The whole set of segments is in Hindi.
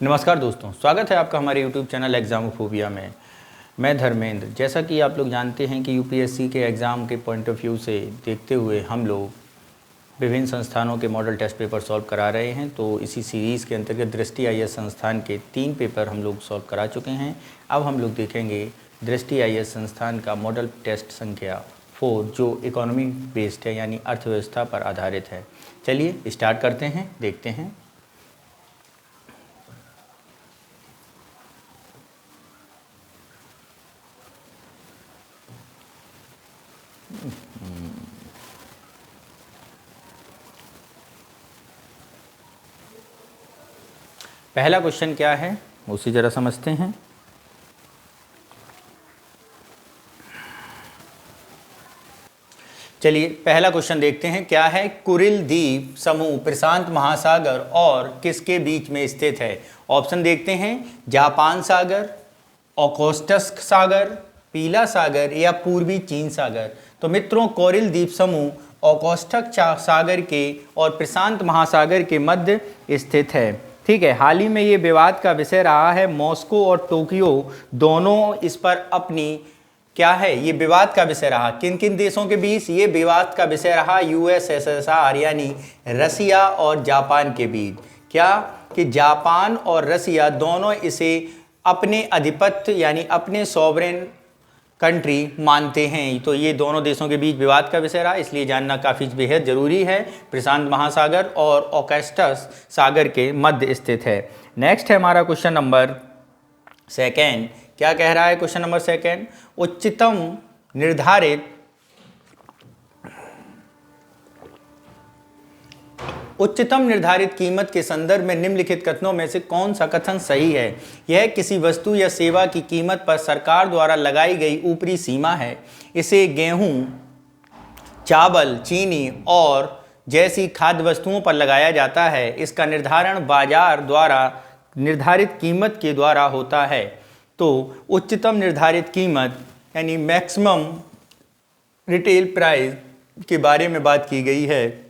नमस्कार दोस्तों, स्वागत है आपका हमारे YouTube चैनल एग्ज़ामोफोबिया में। मैं धर्मेंद्र। जैसा कि आप लोग जानते हैं कि यूपीएससी के एग्ज़ाम के पॉइंट ऑफ व्यू से देखते हुए हम लोग विभिन्न संस्थानों के मॉडल टेस्ट पेपर सॉल्व करा रहे हैं। तो इसी सीरीज़ के अंतर्गत दृष्टि आईएएस संस्थान के 3 पेपर हम लोग सॉल्व करा चुके हैं। अब हम लोग देखेंगे दृष्टि आईएएस संस्थान का मॉडल टेस्ट संख्या 4 जो इकोनॉमी बेस्ड है, यानी अर्थव्यवस्था पर आधारित है। चलिए स्टार्ट करते हैं, देखते हैं। पहला क्वेश्चन क्या है उसे ज़रा समझते हैं। चलिए पहला क्वेश्चन देखते हैं क्या है। कुरिल द्वीप समूह प्रशांत महासागर और किसके बीच में स्थित है। ऑप्शन देखते हैं, जापान सागर, ओखोटस्क सागर, पीला सागर या पूर्वी चीन सागर। तो मित्रों, कुरिल द्वीप समूह ओखोटस्क सागर के और प्रशांत महासागर के मध्य स्थित है। ठीक है, हाल ही में ये विवाद का विषय रहा है। मॉस्को और टोक्यो दोनों इस पर अपनी क्या है, ये विवाद का विषय रहा। किन किन देशों के बीच ये विवाद का विषय रहा। यूएसएसआर यानी रसिया और जापान के बीच। क्या कि जापान और रसिया दोनों इसे अपने आधिपत्य यानी अपने सॉवरेन कंट्री मानते हैं। तो ये दोनों देशों के बीच विवाद का विषय रहा, इसलिए जानना काफ़ी बेहद ज़रूरी है। प्रशांत महासागर और ओखोटस्क सागर के मध्य स्थित है। नेक्स्ट है हमारा क्वेश्चन नंबर सेकेंड। क्या कह रहा है क्वेश्चन नंबर सेकेंड। उच्चतम निर्धारित कीमत के संदर्भ में निम्नलिखित कथनों में से कौन सा कथन सही है। यह किसी वस्तु या सेवा की कीमत पर सरकार द्वारा लगाई गई ऊपरी सीमा है। इसे गेहूं, चावल, चीनी और जैसी खाद्य वस्तुओं पर लगाया जाता है। इसका निर्धारण बाजार द्वारा निर्धारित कीमत के द्वारा होता है। तो उच्चतम निर्धारित कीमत यानी मैक्सिमम रिटेल प्राइस के बारे में बात की गई है।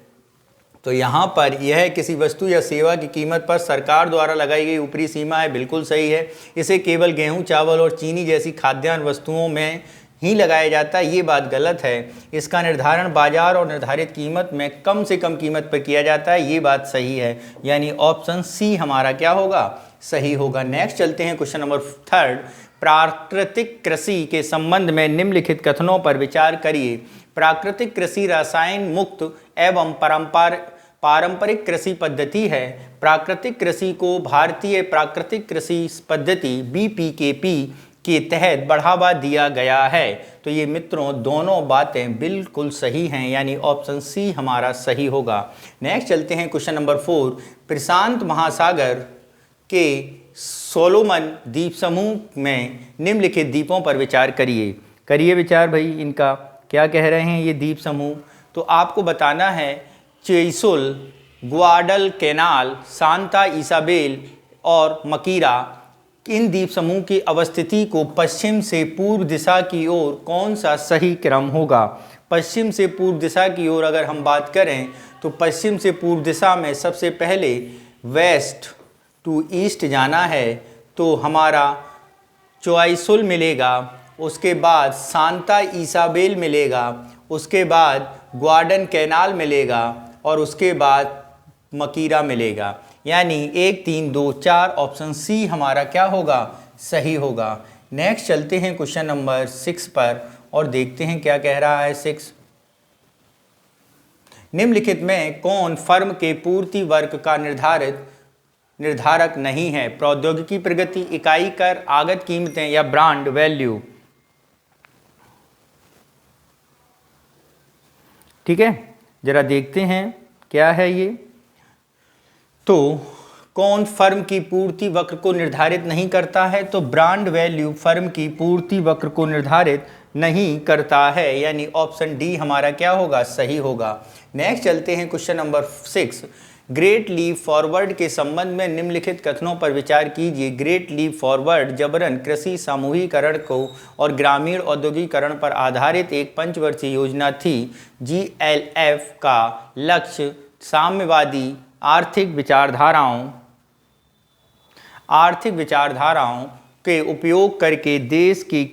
तो यहाँ पर यह किसी वस्तु या सेवा की कीमत पर सरकार द्वारा लगाई गई ऊपरी सीमा है, बिल्कुल सही है। इसे केवल गेहूं, चावल और चीनी जैसी खाद्यान्न वस्तुओं में ही लगाया जाता है, ये बात गलत है। इसका निर्धारण बाजार और निर्धारित कीमत में कम से कम कीमत पर किया जाता है, ये बात सही है। यानी ऑप्शन सी हमारा क्या होगा, सही होगा। नेक्स्ट चलते हैं क्वेश्चन नंबर थर्ड। प्राकृतिक कृषि के संबंध में निम्नलिखित कथनों पर विचार करिए। प्राकृतिक कृषि रसायन मुक्त एवं पारंपरिक कृषि पद्धति है। प्राकृतिक कृषि को भारतीय प्राकृतिक कृषि पद्धति BPKP के तहत बढ़ावा दिया गया है। तो ये मित्रों दोनों बातें बिल्कुल सही हैं, यानी ऑप्शन सी हमारा सही होगा। नेक्स्ट चलते हैं क्वेश्चन नंबर 4। प्रशांत महासागर के सोलोमन द्वीप समूह में निम्नलिखित द्वीपों पर विचार करिए विचार भाई, इनका क्या कह रहे हैं ये द्वीप समूह। तो आपको बताना है चेसुल, ग्वाडलकेनाल, सांता इसाबेल और मकीरा। इन द्वीप समूह की अवस्थिति को पश्चिम से पूर्व दिशा की ओर कौन सा सही क्रम होगा। पश्चिम से पूर्व दिशा की ओर अगर हम बात करें तो पश्चिम से पूर्व दिशा में सबसे पहले वेस्ट टू ईस्ट जाना है, तो हमारा चोइसुल मिलेगा, उसके बाद सांता इसाबेल मिलेगा, उसके बाद ग्वाडलकेनाल मिलेगा और उसके बाद मकीरा मिलेगा। यानी 1 3 2 4 ऑप्शन सी हमारा क्या होगा, सही होगा। नेक्स्ट चलते हैं क्वेश्चन नंबर 6 पर और देखते हैं क्या कह रहा है 6। निम्नलिखित में कौन फर्म के पूर्ति वर्ग का निर्धारक नहीं है। प्रौद्योगिकी प्रगति, इकाई कर, आगत कीमतें या ब्रांड वैल्यू। ठीक है, जरा देखते हैं क्या है ये। तो कौन फर्म की पूर्ति वक्र को निर्धारित नहीं करता है। तो ब्रांड वैल्यू फर्म की पूर्ति वक्र को निर्धारित नहीं करता है, यानी ऑप्शन डी हमारा क्या होगा, सही होगा। नेक्स्ट चलते हैं question number 6। Great leap forward के संबंध में निम्नलिखित कथनों पर विचार कीजिए। ग्रेट लीप फॉरवर्ड जबरन कृषि सामूहिकरण को और ग्रामीण औद्योगिकरण पर आधारित एक पंचवर्षीय योजना थी। GLF का लक्ष्य साम्यवादी आर्थिक विचारधाराओं आर्थिक विचारधाराओं के उपयोग करके देश की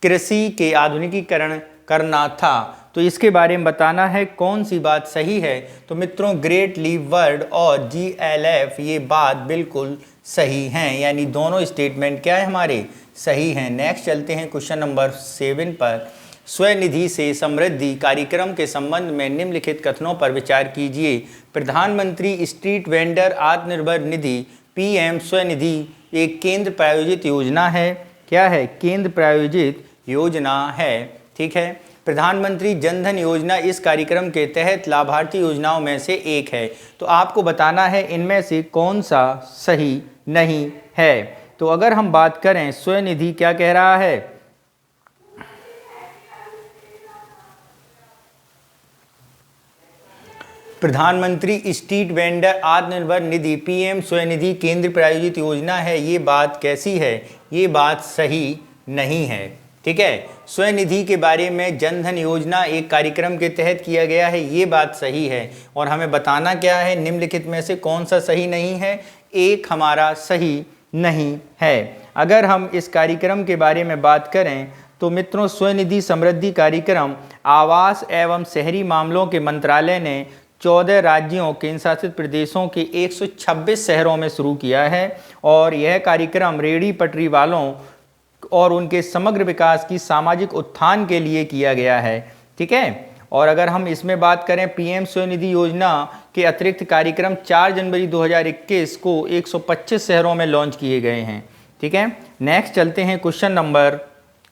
कृषि के आधुनिकीकरण करना था। तो इसके बारे में बताना है कौन सी बात सही है। तो मित्रों ग्रेट लीप वर्ल्ड और GLF ये बात बिल्कुल सही हैं, यानी दोनों स्टेटमेंट क्या है हमारे सही हैं। नेक्स्ट चलते हैं क्वेश्चन नंबर 7 पर। स्वनिधि से समृद्धि कार्यक्रम के संबंध में निम्नलिखित कथनों पर विचार कीजिए। प्रधानमंत्री street vendor Atmanirbhar Nidhi PM Svanidhi एक केंद्र प्रायोजित योजना है। क्या है? केंद्र प्रायोजित योजना है। ठीक है। प्रधानमंत्री जनधन योजना इस कार्यक्रम के तहत लाभार्थी योजनाओं में से एक है। तो आपको बताना है इनमें से कौन सा सही नहीं है। तो अगर हम बात करें स्वनिधि क्या कह रहा है, प्रधानमंत्री street vendor Atmanirbhar Nidhi PM Svanidhi केंद्र प्रायोजित योजना है। ये बात कैसी है? ये बात सही नहीं है। ठीक है। स्वनिधि के बारे में जनधन योजना एक कार्यक्रम के तहत किया गया है, ये बात सही है। और हमें बताना क्या है, निम्नलिखित में से कौन सा सही नहीं है। एक हमारा सही नहीं है। अगर हम इस कार्यक्रम के बारे में बात करें तो मित्रों स्वनिधि समृद्धि कार्यक्रम आवास एवं शहरी मामलों के मंत्रालय ने 14 राज्यों केंद्र शासित प्रदेशों के 126 शहरों में शुरू किया है। और यह कार्यक्रम रेहड़ी पटरी वालों और उनके समग्र विकास की सामाजिक उत्थान के लिए किया गया है। ठीक है। और अगर हम इसमें बात करें PM स्वनिधि योजना के अतिरिक्त कार्यक्रम 4 जनवरी 2021 को 125 शहरों में लॉन्च किए गए हैं। ठीक है। नेक्स्ट चलते हैं क्वेश्चन नंबर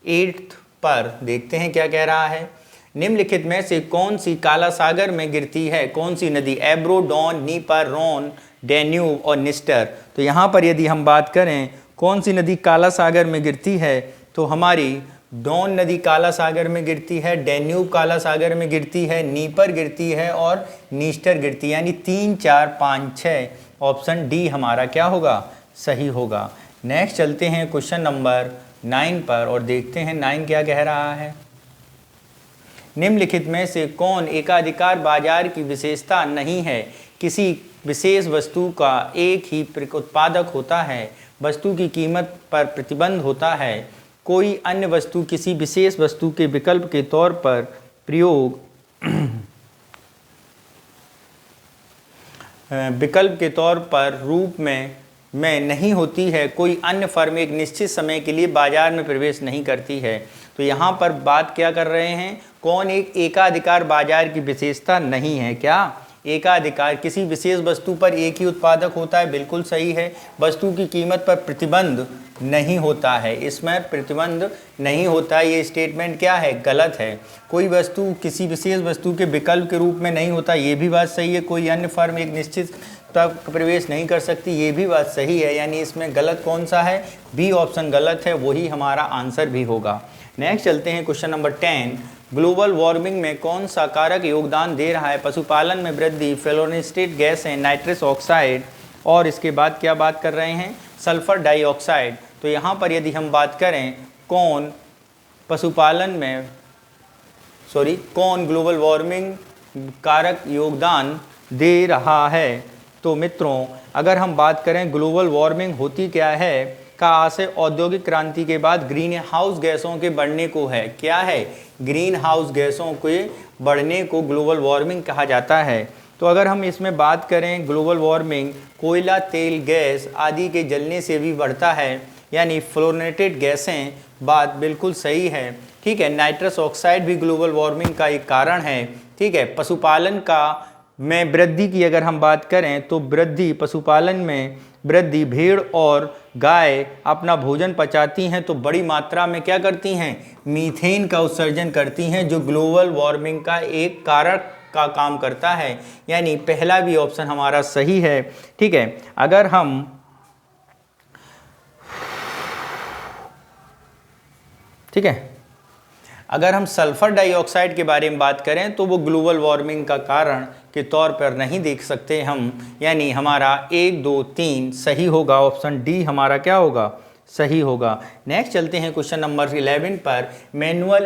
8 पर, देखते हैं क्या कह रहा है। निम्नलिखित में से कौन सी काला सागर में गिरती है? कौन सी नदी? एब्रो, डॉन, नीपर, रोन, डेन्यूब और निस्टर। तो यहाँ पर यदि हम बात करें कौन सी नदी काला सागर में गिरती है, तो हमारी डॉन नदी काला सागर में गिरती है, डेन्यूब काला सागर में गिरती है, नीपर गिरती है और निस्टर गिरती है। यानी 3, 4, 5, 6 ऑप्शन डी हमारा क्या होगा? सही होगा। नेक्स्ट चलते हैं क्वेश्चन नंबर 9 पर और देखते हैं 9 क्या कह रहा है। निम्नलिखित में से कौन एकाधिकार बाजार की विशेषता नहीं है? किसी विशेष वस्तु का एक ही उत्पादक होता है, वस्तु की कीमत पर प्रतिबंध होता है, कोई अन्य वस्तु किसी विशेष वस्तु के विकल्प के तौर पर प्रयोग विकल्प के तौर पर रूप में नहीं होती है, कोई अन्य फर्म एक निश्चित समय के लिए बाजार में प्रवेश नहीं करती है। तो यहाँ पर बात क्या कर रहे हैं, कौन एक एकाधिकार बाजार की विशेषता नहीं है? क्या एकाधिकार किसी विशेष वस्तु पर एक ही उत्पादक होता है, बिल्कुल सही है। वस्तु की कीमत पर प्रतिबंध नहीं होता है, इसमें प्रतिबंध नहीं होता, ये स्टेटमेंट क्या है? गलत है। कोई वस्तु किसी विशेष वस्तु के विकल्प के रूप में नहीं होता, ये भी बात सही है। कोई अन्य फर्म एक निश्चित तक प्रवेश नहीं कर सकती, ये भी बात सही है। यानी इसमें गलत कौन सा है? बी ऑप्शन गलत है, वही हमारा आंसर भी होगा। नेक्स्ट चलते हैं क्वेश्चन नंबर 10। ग्लोबल वार्मिंग में कौन सा कारक योगदान दे रहा है? पशुपालन में वृद्धि, फ्लोरिनेटेड गैसें, नाइट्रस ऑक्साइड और इसके बाद क्या बात कर रहे हैं? Sulphur dioxide. तो यहाँ पर यदि हम बात करें कौन कौन ग्लोबल वार्मिंग कारक योगदान दे रहा है, तो मित्रों अगर हम बात करें ग्लोबल वार्मिंग होती क्या है का आशय औद्योगिक क्रांति के बाद ग्रीन हाउस गैसों के बढ़ने को है। क्या है? ग्रीन हाउस गैसों के बढ़ने को ग्लोबल वार्मिंग कहा जाता है। तो अगर हम इसमें बात करें ग्लोबल वार्मिंग कोयला, तेल, गैस आदि के जलने से भी बढ़ता है, यानी फ्लोरिनेटेड गैसें, बात बिल्कुल सही है। ठीक है। नाइट्रस ऑक्साइड भी ग्लोबल वार्मिंग का एक कारण है। ठीक है। पशुपालन का में वृद्धि की अगर हम बात करें तो वृद्धि पशुपालन में वृद्धि, भेड़ और गाय अपना भोजन पचाती हैं तो बड़ी मात्रा में क्या करती हैं? मीथेन का उत्सर्जन करती हैं, जो ग्लोबल वार्मिंग का एक कारक का काम करता है। यानी पहला भी ऑप्शन हमारा सही है। ठीक है। अगर हम सल्फर डाइऑक्साइड के बारे में बात करें तो वो ग्लोबल वार्मिंग का कारण के तौर पर नहीं देख सकते हम, यानी हमारा 1, 2, 3 सही होगा। ऑप्शन डी हमारा क्या होगा? सही होगा। नेक्स्ट चलते हैं क्वेश्चन नंबर 11 पर। मैनुअल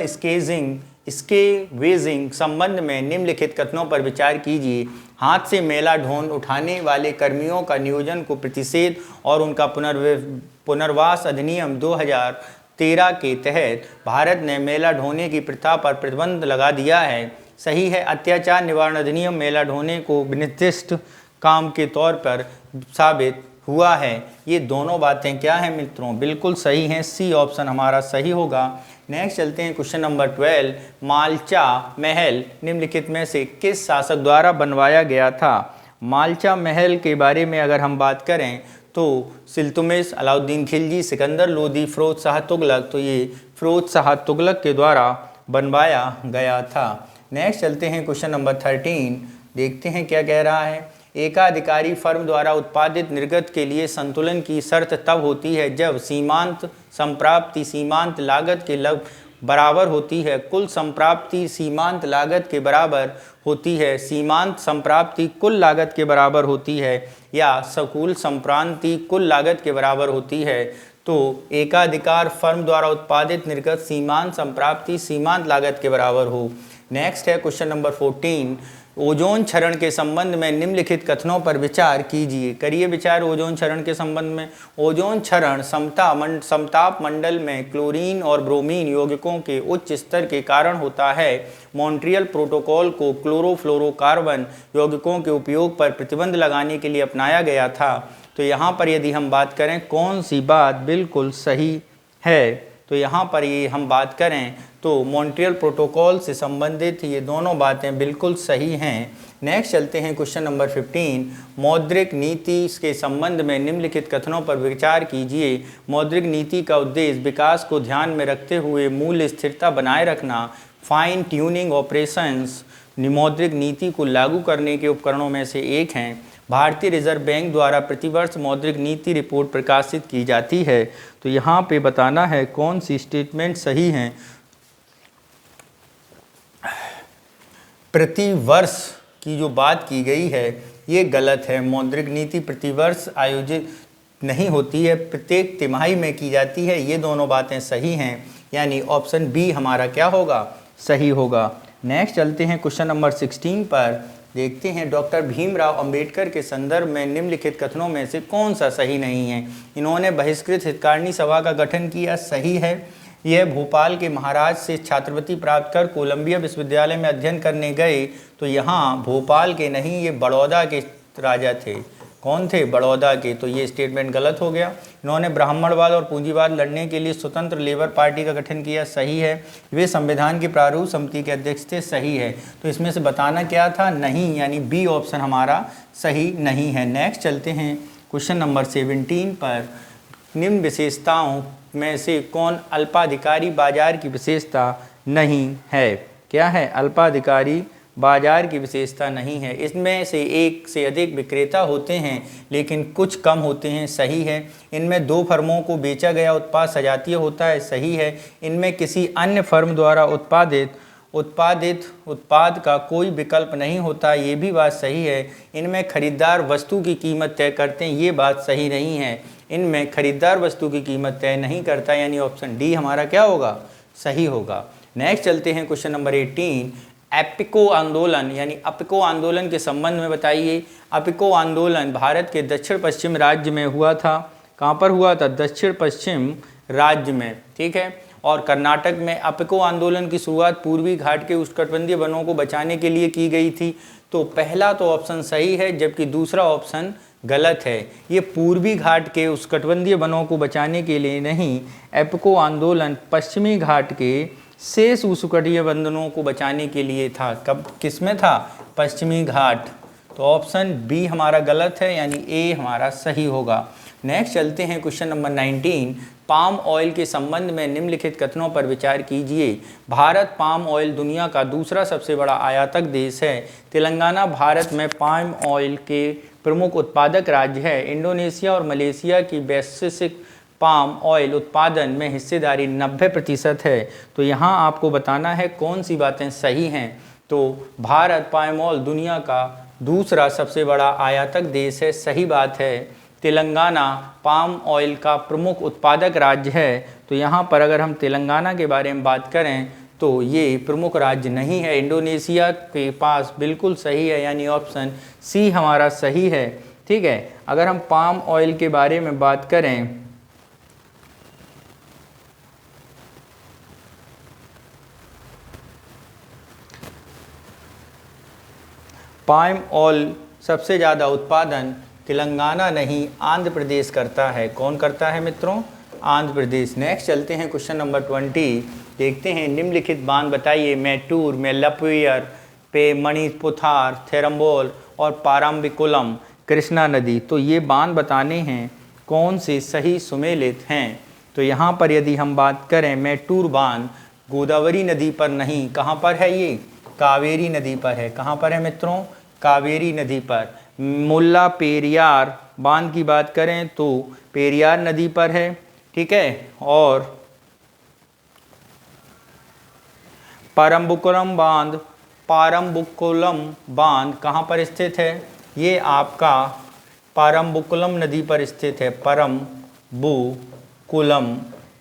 इसके वेजिंग संबंध में निम्नलिखित कथनों पर विचार कीजिए। हाथ से मेला ढोन उठाने वाले कर्मियों का नियोजन को प्रतिषेध और उनका पुनर्वास अधिनियम 2013 के तहत भारत ने मेला ढोने की प्रथा पर प्रतिबंध लगा दिया है। सही है। अत्याचार निवारण अधिनियम मेला ढोने को निर्दिष्ट काम के तौर पर साबित हुआ है। ये दोनों बातें क्या हैं मित्रों? बिल्कुल सही हैं। सी ऑप्शन हमारा सही होगा। नेक्स्ट चलते हैं क्वेश्चन नंबर 12। मालचा महल निम्नलिखित में से किस शासक द्वारा बनवाया गया था? मालचा महल के बारे में अगर हम बात करें तो इल्तुतमिश, अलाउद्दीन खिलजी, सिकंदर लोदी, फिरोज शाह तुगलक, तो ये फिरोज शाह तुगलक के द्वारा बनवाया गया था। नेक्स्ट चलते हैं क्वेश्चन नंबर 13। देखते हैं क्या कह रहा है। एकाधिकारी फर्म द्वारा उत्पादित निर्गत के लिए संतुलन की शर्त तब होती है जब सीमांत संप्राप्ति सीमांत लागत के बराबर होती है। कुल संप्राप्ति सीमांत लागत के बराबर होती है। सीमांत संप्राप्ति कुल लागत के बराबर होती है या सकूल संप्रांति कुल लागत के बराबर होती है। तो एकाधिकार फर्म द्वारा उत्पादित निर्गत सीमांत संप्राप्ति सीमांत लागत के बराबर हो। नेक्स्ट है क्वेश्चन नंबर 14। ओजोन क्षरण के संबंध में निम्नलिखित कथनों पर विचार कीजिए। करिए विचार ओजोन क्षरण के संबंध में। ओजोन क्षरण समताप मंडल में क्लोरीन और ब्रोमीन यौगिकों के उच्च स्तर के कारण होता है। मॉन्ट्रियल प्रोटोकॉल को क्लोरोफ्लोरोकार्बन यौगिकों के उपयोग पर प्रतिबंध लगाने के लिए अपनाया गया था। तो यहाँ पर यदि हम बात करें कौन सी बात बिल्कुल सही है, तो यहाँ पर ये हम बात करें तो मॉन्ट्रियल प्रोटोकॉल से संबंधित ये दोनों बातें बिल्कुल सही हैं। नेक्स्ट चलते हैं क्वेश्चन नंबर 15। मौद्रिक नीति के संबंध में निम्नलिखित कथनों पर विचार कीजिए। मौद्रिक नीति का उद्देश्य विकास को ध्यान में रखते हुए मूल्य स्थिरता बनाए रखना। फाइन ट्यूनिंग ऑपरेशंस मौद्रिक नीति को लागू करने के उपकरणों में से एक हैं। भारतीय रिजर्व बैंक द्वारा प्रतिवर्ष मौद्रिक नीति रिपोर्ट प्रकाशित की जाती है। तो यहाँ पे बताना है कौन सी स्टेटमेंट सही हैं। प्रतिवर्ष की जो बात की गई है ये गलत है। मौद्रिक नीति प्रतिवर्ष आयोजित नहीं होती है, प्रत्येक तिमाही में की जाती है। ये दोनों बातें सही हैं, यानी ऑप्शन बी हमारा क्या होगा? सही होगा। नेक्स्ट चलते हैं क्वेश्चन नंबर 16 पर। देखते हैं डॉक्टर भीमराव अंबेडकर के संदर्भ में निम्नलिखित कथनों में से कौन सा सही नहीं है। इन्होंने बहिष्कृत हितकारिणी सभा का गठन किया, सही है। यह भोपाल के महाराज से छात्रवृत्ति प्राप्त कर कोलंबिया विश्वविद्यालय में अध्ययन करने गए। तो यहाँ भोपाल के नहीं, ये बड़ौदा के राजा थे। कौन थे? बड़ौदा के। तो ये स्टेटमेंट गलत हो गया। इन्होंने ब्राह्मणवाद और पूंजीवाद लड़ने के लिए स्वतंत्र लेबर पार्टी का गठन किया, सही है। वे संविधान की प्रारूप समिति के अध्यक्ष थे, सही है। तो इसमें से बताना क्या था? नहीं, यानी बी ऑप्शन हमारा सही नहीं है। नेक्स्ट चलते हैं क्वेश्चन नंबर 17 पर। निम्न विशेषताओं में से कौन अल्पाधिकारी बाजार की विशेषता नहीं है? क्या है? अल्पाधिकारी बाजार की विशेषता नहीं है। इसमें से एक से अधिक विक्रेता होते हैं लेकिन कुछ कम होते हैं, सही है। इनमें दो फर्मों को बेचा गया उत्पाद सजातीय होता है, सही है। इनमें किसी अन्य फर्म द्वारा उत्पादित उत्पाद का कोई विकल्प नहीं होता, ये भी बात सही है। इनमें खरीदार वस्तु की कीमत तय करते हैं, ये बात सही नहीं है। इनमें खरीदार वस्तु की कीमत तय नहीं करता, यानी ऑप्शन डी हमारा क्या होगा? सही होगा। नेक्स्ट चलते हैं क्वेश्चन नंबर 18। एपिको आंदोलन यानी अपिको आंदोलन के संबंध में बताइए। अपिको आंदोलन भारत के दक्षिण पश्चिम राज्य में हुआ था। कहाँ पर हुआ था? दक्षिण पश्चिम राज्य में, ठीक है। और कर्नाटक में अपिको आंदोलन की शुरुआत पूर्वी घाट के उष्णकटिबंधीय वनों को बचाने के लिए की गई थी। तो पहला तो ऑप्शन सही है, जबकि दूसरा ऑप्शन गलत है। ये पूर्वी घाट के उष्णकटिबंधीय वनों को बचाने के लिए नहीं, एपिको आंदोलन पश्चिमी घाट के शेष उष्णकटिबंधीय वनों को बचाने के लिए था। कब, किस में था? पश्चिमी घाट। तो ऑप्शन बी हमारा गलत है, यानी ए हमारा सही होगा। नेक्स्ट चलते हैं क्वेश्चन नंबर 19। पाम ऑयल के संबंध में निम्नलिखित कथनों पर विचार कीजिए। भारत पाम ऑयल दुनिया का दूसरा सबसे बड़ा आयातक देश है। तेलंगाना भारत में पाम ऑयल के प्रमुख उत्पादक राज्य है। इंडोनेशिया और मलेशिया की वैश्विक पाम ऑयल उत्पादन में हिस्सेदारी 90% है। तो यहाँ आपको बताना है कौन सी बातें सही हैं। तो भारत पाम ऑयल दुनिया का दूसरा सबसे बड़ा आयातक देश है, सही बात है। तेलंगाना पाम ऑयल का प्रमुख उत्पादक राज्य है। तो यहाँ पर अगर हम तेलंगाना के बारे में बात करें तो ये प्रमुख राज्य नहीं है। इंडोनेशिया के पास बिल्कुल सही है, यानी ऑप्शन सी हमारा सही है। ठीक है, अगर हम पाम ऑयल के बारे में बात करें, पाम ऑयल सबसे ज़्यादा उत्पादन तेलंगाना नहीं आंध्र प्रदेश करता है। कौन करता है मित्रों? आंध्र प्रदेश। नेक्स्ट चलते हैं क्वेश्चन नंबर 20। देखते हैं, निम्नलिखित बांध बताइए मैटूर, मेल्लापेरियार, पे मणिपुथार, थेरम्बोल और पारम्बिकुलम कृष्णा नदी। तो ये बांध बताने हैं कौन से सही सुमेलित हैं। तो यहाँ पर यदि हम बात करें, मैटूर बांध गोदावरी नदी पर नहीं, कहाँ पर है ये? कावेरी नदी पर है। कहाँ पर है मित्रों? कावेरी नदी पर। मुल्लापेरियार बांध की बात करें तो पेरियार नदी पर है। ठीक है, और पारम्बिकुलम बांध कहाँ पर स्थित है? ये आपका पारम्बिकुलम नदी पर स्थित है। परम्बुकुलम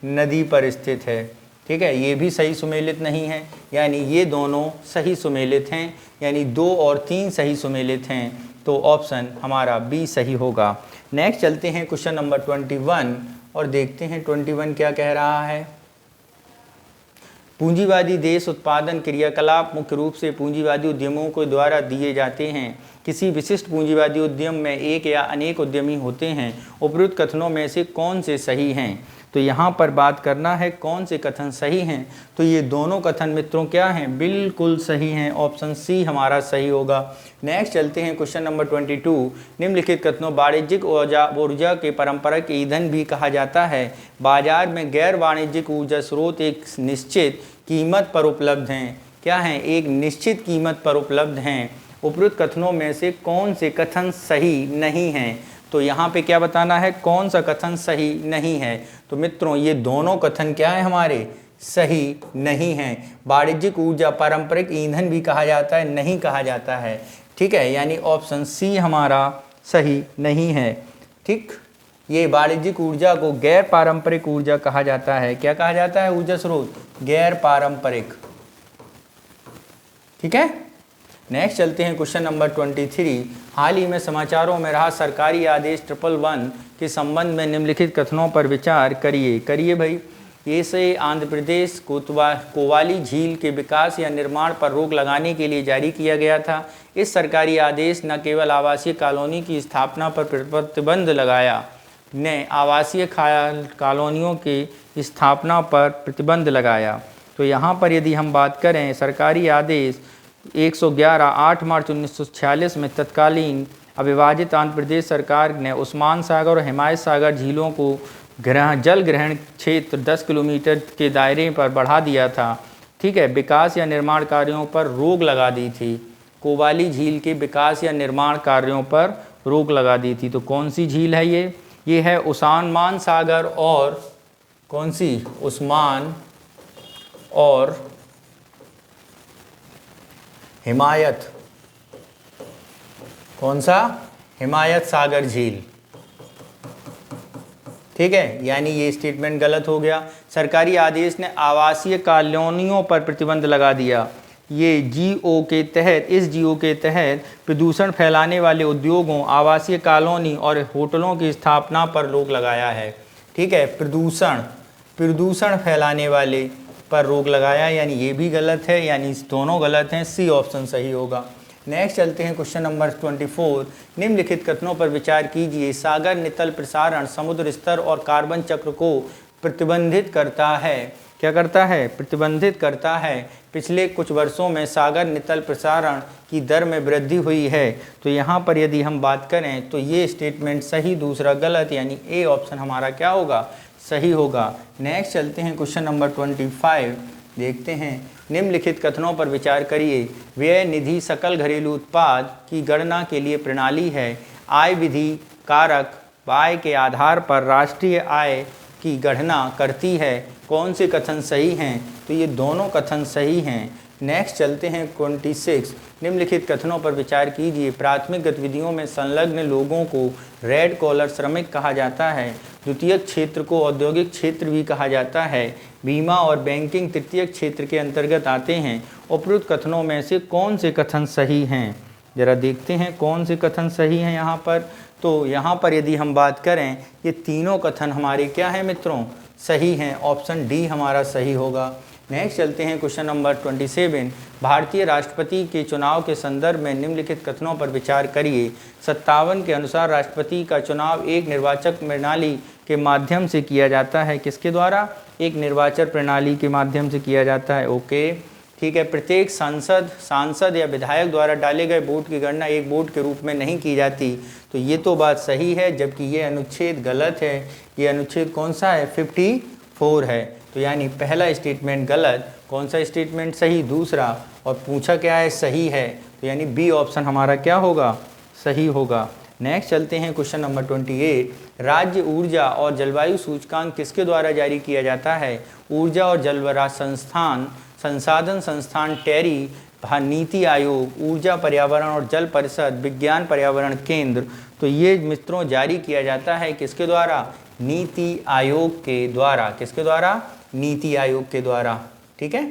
नदी पर स्थित है। ठीक है, ये भी सही सुमेलित नहीं है, यानी ये दोनों सही सुमेलित हैं, यानी 2 और 3 सही सुमेलित हैं। तो ऑप्शन हमारा बी सही होगा। नेक्स्ट चलते हैं क्वेश्चन नंबर 21 और देखते हैं 21 क्या कह रहा है। पूंजीवादी देश उत्पादन क्रियाकलाप मुख्य रूप से पूंजीवादी उद्यमों के द्वारा दिए जाते हैं। किसी विशिष्ट पूंजीवादी उद्यम में एक या अनेक उद्यमी होते हैं। उपरोक्त कथनों में से कौन से सही हैं? तो यहाँ पर बात करना है कौन से कथन सही हैं। तो ये दोनों कथन मित्रों क्या हैं? बिल्कुल सही हैं। ऑप्शन सी हमारा सही होगा। नेक्स्ट चलते हैं क्वेश्चन नंबर 22। निम्नलिखित कथनों, वाणिज्यिक ऊर्जा के पारंपरिक ईंधन भी कहा जाता है। बाजार में गैर वाणिज्यिक ऊर्जा स्रोत एक निश्चित कीमत पर उपलब्ध हैं। क्या हैं? एक निश्चित कीमत पर उपलब्ध हैं। उपरोक्त कथनों में से कौन से कथन सही नहीं हैं? तो यहाँ पे क्या बताना है? कौन सा कथन सही नहीं है? तो मित्रों ये दोनों कथन क्या है? हमारे सही नहीं हैं। वाणिज्यिक ऊर्जा पारंपरिक ईंधन भी कहा जाता है, नहीं कहा जाता है। ठीक है, यानी ऑप्शन सी हमारा सही नहीं है। ठीक, ये वाणिज्यिक ऊर्जा को गैर पारंपरिक ऊर्जा कहा जाता है। क्या कहा जाता है? ऊर्जा स्रोत गैर पारंपरिक। ठीक है, नेक्स्ट चलते हैं क्वेश्चन नंबर 23। हाल ही में समाचारों में रहा सरकारी आदेश 111 के संबंध में निम्नलिखित कथनों पर विचार करिए भाई। ये से आंध्र प्रदेश कोवाली झील के विकास या निर्माण पर रोक लगाने के लिए जारी किया गया था। इस सरकारी आदेश न केवल आवासीय कॉलोनी की स्थापना पर प्रतिबंध लगाया, ने आवासीय कॉलोनियों की स्थापना पर प्रतिबंध लगाया। तो यहाँ पर यदि हम बात करें, सरकारी आदेश 111 8 मार्च 1946 में तत्कालीन अविभाजित आंध्र प्रदेश सरकार ने उस्मान सागर और हिमायत सागर झीलों को जल ग्रहण क्षेत्र 10 किलोमीटर के दायरे पर बढ़ा दिया था। ठीक है, विकास या निर्माण कार्यों पर रोक लगा दी थी। कोवाली झील के विकास या निर्माण कार्यों पर रोक लगा दी थी। तो कौन सी झील है ये? ये है उस्मान सागर और कौन सी? उस्मान और हिमायत। कौन सा? हिमायत सागर झील। ठीक है, यानी ये स्टेटमेंट गलत हो गया। सरकारी आदेश ने आवासीय कॉलोनियों पर प्रतिबंध लगा दिया। ये जीओ के तहत, इस जीओ के तहत प्रदूषण फैलाने वाले उद्योगों, आवासीय कॉलोनी और होटलों की स्थापना पर रोक लगाया है। ठीक है, प्रदूषण फैलाने वाले पर रोक लगाया, यानी ये भी गलत है, यानी दोनों गलत हैं। सी ऑप्शन सही होगा। नेक्स्ट चलते हैं क्वेश्चन नंबर 24। निम्नलिखित कथनों पर विचार कीजिए। सागर नितल प्रसारण समुद्र स्तर और कार्बन चक्र को प्रतिबंधित करता है। क्या करता है? प्रतिबंधित करता है। पिछले कुछ वर्षों में सागर नितल प्रसारण की दर में वृद्धि हुई है। तो यहाँ पर यदि हम बात करें तो ये स्टेटमेंट सही, दूसरा गलत, यानी ए ऑप्शन हमारा क्या होगा? सही होगा। नेक्स्ट चलते हैं क्वेश्चन नंबर 25। देखते हैं, निम्नलिखित कथनों पर विचार करिए। व्यय निधि सकल घरेलू उत्पाद की गणना के लिए प्रणाली है। आय विधि कारक आय के आधार पर राष्ट्रीय आय की गणना करती है। कौन से कथन सही हैं? तो ये दोनों कथन सही हैं। नेक्स्ट चलते हैं 26। निम्नलिखित कथनों पर विचार कीजिए। प्राथमिक गतिविधियों में संलग्न लोगों को रेड कॉलर श्रमिक कहा जाता है। द्वितीयक क्षेत्र को औद्योगिक क्षेत्र भी कहा जाता है। बीमा और बैंकिंग तृतीयक क्षेत्र के अंतर्गत आते हैं। उपरोक्त कथनों में से कौन से कथन सही हैं? जरा देखते हैं कौन से कथन सही हैं यहाँ पर। तो यहाँ पर यदि हम बात करें, ये तीनों कथन हमारे क्या हैं मित्रों? सही हैं। ऑप्शन डी हमारा सही होगा। नेक्स्ट चलते हैं क्वेश्चन नंबर 27। भारतीय राष्ट्रपति के चुनाव के संदर्भ में निम्नलिखित कथनों पर विचार करिए। 57 के अनुसार राष्ट्रपति का चुनाव एक निर्वाचक प्रणाली के माध्यम से किया जाता है। किसके द्वारा? एक निर्वाचन प्रणाली के माध्यम से किया जाता है। ओके, ठीक है। प्रत्येक सांसद या विधायक द्वारा डाले गए वोट की गणना एक वोट के रूप में नहीं की जाती। तो ये तो बात सही है, जबकि ये अनुच्छेद गलत है। ये अनुच्छेद कौन सा है? 54 है। तो यानी पहला स्टेटमेंट गलत, कौन सा स्टेटमेंट सही? दूसरा। और पूछा क्या है? सही है। तो यानी बी ऑप्शन हमारा क्या होगा? सही होगा। नेक्स्ट चलते हैं क्वेश्चन नंबर 28। राज्य ऊर्जा और जलवायु सूचकांक किसके द्वारा जारी किया जाता है? ऊर्जा और जलवायु संसाधन संस्थान टेरी, नीति आयोग, ऊर्जा पर्यावरण और जल परिषद, विज्ञान पर्यावरण केंद्र। तो ये मित्रों जारी किया जाता है किसके द्वारा? नीति आयोग के द्वारा। किसके द्वारा? नीति आयोग के द्वारा। ठीक है।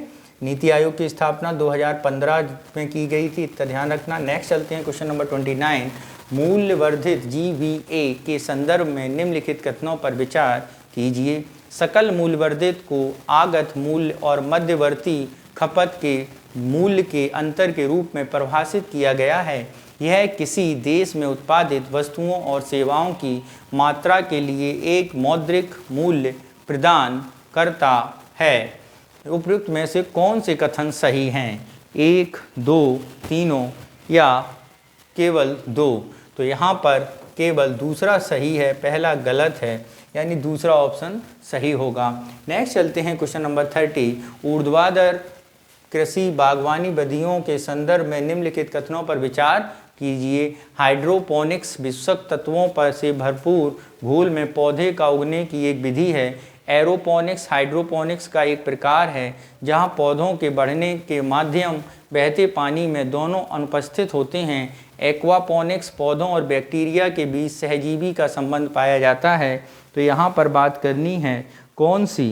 नीति आयोग की स्थापना 2015 में की गई थी, इतना ध्यान रखना। नेक्स्ट चलते हैं क्वेश्चन नंबर 29। मूल्य वर्धित GVA के संदर्भ में निम्नलिखित कथनों पर विचार कीजिए। सकल मूल्य वर्धित को आगत मूल्य और मध्यवर्ती खपत के मूल्य के अंतर के रूप में परिभाषित किया गया है। यह किसी देश में उत्पादित वस्तुओं और सेवाओं की मात्रा के लिए एक मौद्रिक मूल्य प्रदान करता है। उपयुक्त में से कौन से कथन सही हैं? 1, 2, तीनों या केवल 2? तो यहाँ पर केवल दूसरा सही है, पहला गलत है, यानी दूसरा ऑप्शन सही होगा। नेक्स्ट चलते हैं क्वेश्चन नंबर 30। ऊर्ध्वाधर कृषि बागवानी विधियों के संदर्भ में निम्नलिखित कथनों पर विचार कीजिए। हाइड्रोपोनिक्स विषक तत्वों पर से भरपूर घोल में पौधे का उगने की एक विधि है। एरोपोनिक्स हाइड्रोपोनिक्स का एक प्रकार है जहां पौधों के बढ़ने के माध्यम बहते पानी में दोनों अनुपस्थित होते हैं। एक्वापोनिक्स पौधों और बैक्टीरिया के बीच सहजीवी का संबंध पाया जाता है। तो यहाँ पर बात करनी है कौन सी?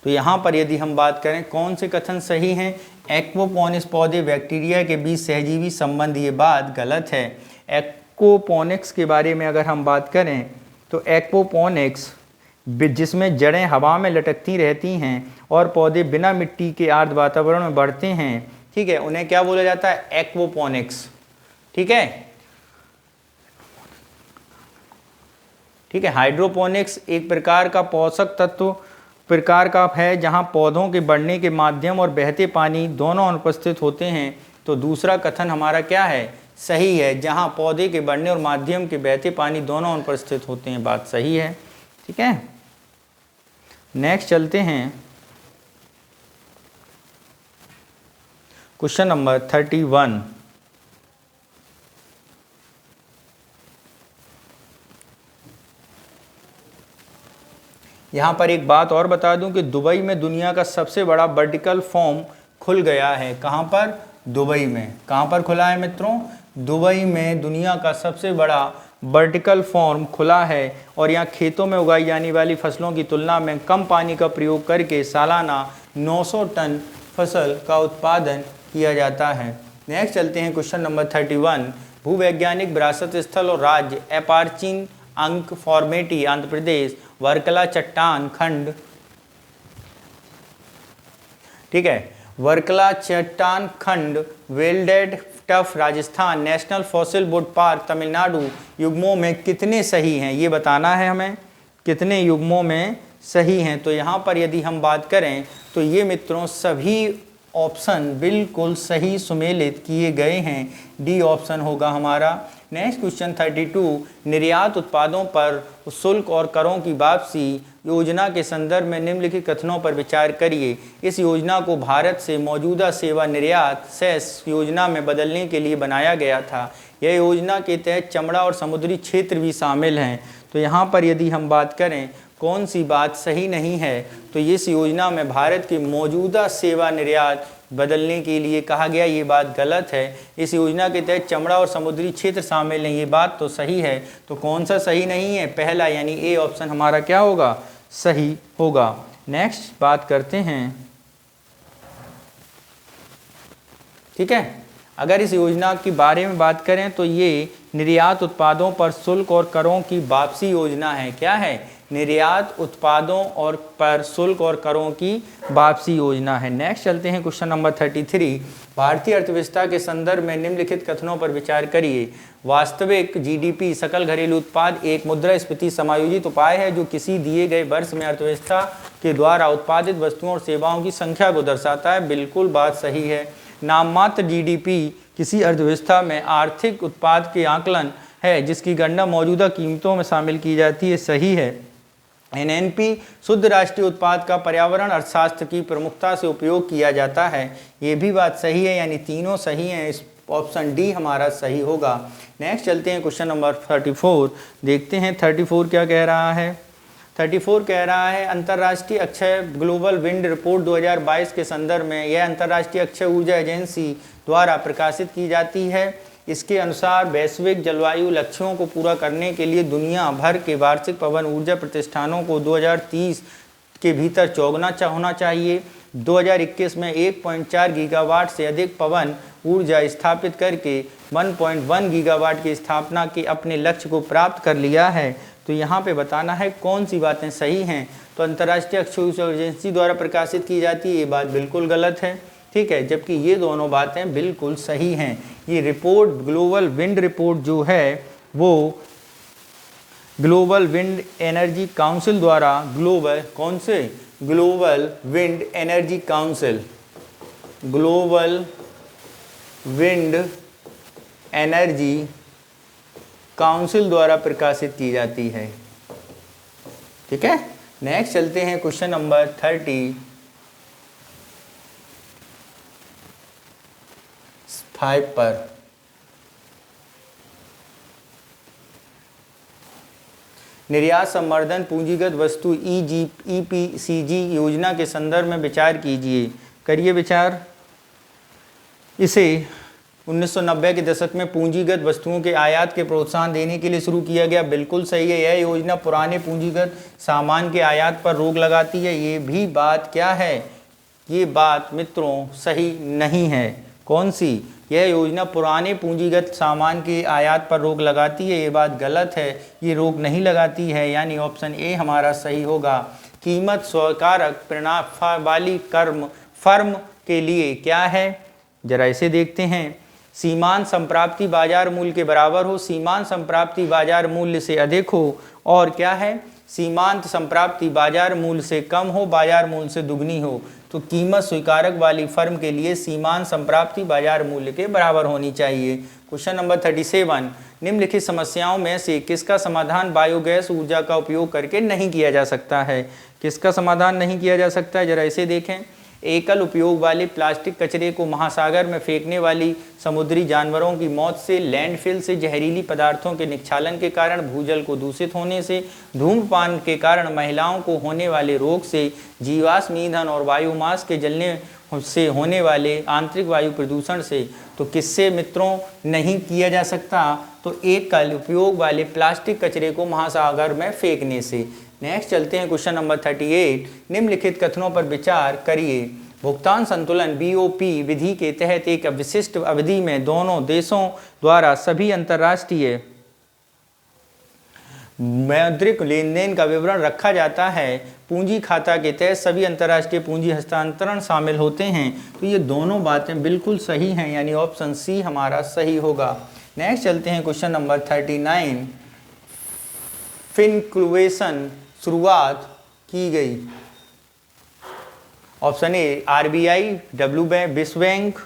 तो यहाँ पर यदि हम बात करें कौन से कथन सही हैं? एक्वापोनिक्स पौधे बैक्टीरिया के बीच सहजीवी संबंध, ये बात गलत है। एक्वापोनिक्स के बारे में अगर हम बात करें तो एक्वापोनिक्स जिसमें जड़ें हवा में लटकती रहती हैं और पौधे बिना मिट्टी के आर्द्र वातावरण में बढ़ते हैं, ठीक है, उन्हें क्या बोला जाता है? एक्वापोनिक्स। ठीक है, ठीक है। हाइड्रोपोनिक्स एक प्रकार का पोषक तत्व प्रकार का है जहां पौधों के बढ़ने के माध्यम और बहते पानी दोनों अनुपस्थित होते हैं। तो दूसरा कथन हमारा क्या है? सही है, जहां पौधे के बढ़ने और माध्यम के बहते पानी दोनों अनुपस्थित होते हैं, बात सही है। ठीक है। नेक्स्ट चलते हैं क्वेश्चन नंबर 31। यहाँ पर एक बात और बता दूं कि दुबई में दुनिया का सबसे बड़ा वर्टिकल फॉर्म खुल गया है। कहाँ पर? दुबई में। कहाँ पर खुला है मित्रों? दुबई में दुनिया का सबसे बड़ा वर्टिकल फॉर्म खुला है और यहाँ खेतों में उगाई जाने वाली फसलों की तुलना में कम पानी का प्रयोग करके सालाना 900 टन फसल का उत्पादन किया जाता है। नेक्स्ट चलते हैं क्वेश्चन नंबर 31। भूवैज्ञानिक विरासत स्थल और राज्य एपार्चिन अंक फॉर्मेटी आंध्र प्रदेश, वर्कला चट्टान खंड, ठीक है, वर्कला चट्टान खंड, welded tuff Rajasthan, national fossil wood park Tamil Nadu युग्मों में कितने सही हैं? ये बताना है हमें, कितने युग्मों में सही हैं। तो यहाँ पर यदि हम बात करें तो ये मित्रों सभी ऑप्शन बिल्कुल सही सुमेलित किए गए हैं। डी ऑप्शन होगा हमारा। Next question 32। निर्यात उत्पादों पर शुल्क और करों की वापसी योजना के संदर्भ में निम्नलिखित कथनों पर विचार करिए। इस योजना को भारत से मौजूदा सेवा निर्यात सेस योजना में बदलने के लिए बनाया गया था। यह योजना के तहत चमड़ा और समुद्री क्षेत्र भी शामिल हैं। तो यहाँ पर यदि हम बात करें कौन सी बात सही नहीं है? तो इस योजना में भारत के मौजूदा सेवा निर्यात बदलने के लिए कहा गया, ये बात गलत है। इस योजना के तहत चमड़ा और समुद्री क्षेत्र शामिल हैं, ये बात तो सही है। तो कौन सा सही नहीं है? पहला यानी ए ऑप्शन हमारा क्या होगा? सही होगा। नेक्स्ट बात करते हैं, ठीक है। अगर इस योजना के बारे में बात करें तो ये निर्यात उत्पादों पर शुल्क और करों की वापसी योजना है। क्या है? निर्यात उत्पादों और पर शुल्क और करों की वापसी योजना है। नेक्स्ट चलते हैं क्वेश्चन नंबर 33। भारतीय अर्थव्यवस्था के संदर्भ में निम्नलिखित कथनों पर विचार करिए। वास्तविक जीडीपी सकल घरेलू उत्पाद एक मुद्रास्फीति समायोजित उपाय है जो किसी दिए गए वर्ष में अर्थव्यवस्था के द्वारा उत्पादित वस्तुओं और सेवाओं की संख्या को दर्शाता है। बिल्कुल बात सही है। नाममात्र जीडीपी किसी अर्थव्यवस्था में आर्थिक उत्पाद के आकलन है जिसकी गणना मौजूदा कीमतों में शामिल की जाती है। सही है। एनएनपी शुद्ध राष्ट्रीय उत्पाद का पर्यावरण अर्थशास्त्र की प्रमुखता से उपयोग किया जाता है, ये भी बात सही है, यानी तीनों सही हैं। इस ऑप्शन डी हमारा सही होगा। नेक्स्ट चलते हैं क्वेश्चन नंबर 34, देखते हैं 34 क्या कह रहा है। 34 कह रहा है अंतर्राष्ट्रीय अक्षय ग्लोबल विंड रिपोर्ट 2022 के संदर्भ में यह अंतर्राष्ट्रीय अक्षय ऊर्जा एजेंसी द्वारा प्रकाशित की जाती है। इसके अनुसार वैश्विक जलवायु लक्ष्यों को पूरा करने के लिए दुनिया भर के वार्षिक पवन ऊर्जा प्रतिष्ठानों को 2030 के भीतर चौगुना होना चाहिए। 2021 में 1.4 गीगावाट से अधिक पवन ऊर्जा स्थापित करके 1.1 गीगावाट की स्थापना के अपने लक्ष्य को प्राप्त कर लिया है। तो यहाँ पे बताना है कौन सी बातें सही हैं। तो अंतर्राष्ट्रीय अक्षय ऊर्जा एजेंसी द्वारा प्रकाशित की जाती है, ये बात बिल्कुल गलत है, ठीक है। जबकि ये दोनों बातें बिल्कुल सही हैं। ये रिपोर्ट ग्लोबल विंड रिपोर्ट जो है वो ग्लोबल विंड एनर्जी काउंसिल द्वारा global wind energy council, global wind energy council द्वारा प्रकाशित की जाती है, ठीक है। नेक्स्ट चलते हैं क्वेश्चन नंबर 35 पर। निर्यात संवर्धन पूंजीगत वस्तु ईपीसीजी योजना के संदर्भ में विचार कीजिए, करिए विचार। इसे 1990 के दशक में पूंजीगत वस्तुओं के आयात के प्रोत्साहन देने के लिए शुरू किया गया। बिल्कुल सही है। यह योजना पुराने पूंजीगत सामान के आयात पर रोक लगाती है। ये भी बात क्या है? ये बात मित्रों सही नहीं है। कौन सी? यह योजना पुराने पूंजीगत सामान के आयात पर रोक लगाती है, ये बात गलत है। ये रोक नहीं लगाती है, यानी ऑप्शन ए हमारा सही होगा। कीमत स्वीकारक परिणाम वाली फर्म के लिए क्या है? जरा इसे देखते हैं। सीमांत संप्राप्ति बाजार मूल्य के बराबर हो, सीमांत संप्राप्ति बाजार मूल्य से अधिक हो, और क्या है? सीमांत संप्राप्ति बाजार मूल्य से कम हो, बाजार मूल्य से दुगनी हो। तो कीमत स्वीकारक वाली फर्म के लिए सीमांत संप्राप्ति बाजार मूल्य के बराबर होनी चाहिए। क्वेश्चन नंबर 37, निम्नलिखित समस्याओं में से किसका समाधान बायोगैस ऊर्जा का उपयोग करके नहीं किया जा सकता है? किसका समाधान नहीं किया जा सकता है? जरा इसे देखें। एकल उपयोग वाले प्लास्टिक कचरे को महासागर में फेंकने वाली समुद्री जानवरों की मौत से, लैंडफिल से जहरीली पदार्थों के निक्षालन के कारण भूजल को दूषित होने से, धूम्रपान के कारण महिलाओं को होने वाले रोग से, जीवाश्म ईंधन और बायोमास के जलने से होने वाले आंतरिक वायु प्रदूषण से। तो किससे मित्रों नहीं किया जा सकता? तो एकल उपयोग वाले प्लास्टिक कचरे को महासागर में फेंकने से। नेक्स्ट चलते हैं क्वेश्चन नंबर 38, निम्नलिखित कथनों पर विचार करिए। भुगतान संतुलन बीओपी विधि के तहत एक विशिष्ट अवधि में दोनों देशों द्वारा सभी अंतर्राष्ट्रीय मौद्रिक लेन देन का विवरण रखा जाता है। पूंजी खाता के तहत सभी अंतर्राष्ट्रीय पूंजी हस्तांतरण शामिल होते हैं। तो ये दोनों बातें बिल्कुल सही हैं, यानी ऑप्शन सी हमारा सही होगा। नेक्स्ट चलते हैं क्वेश्चन नंबर 39, फिनक्लुएशन शुरुआत की गई। ऑप्शन ए आरबीआई, विश्व बैंक,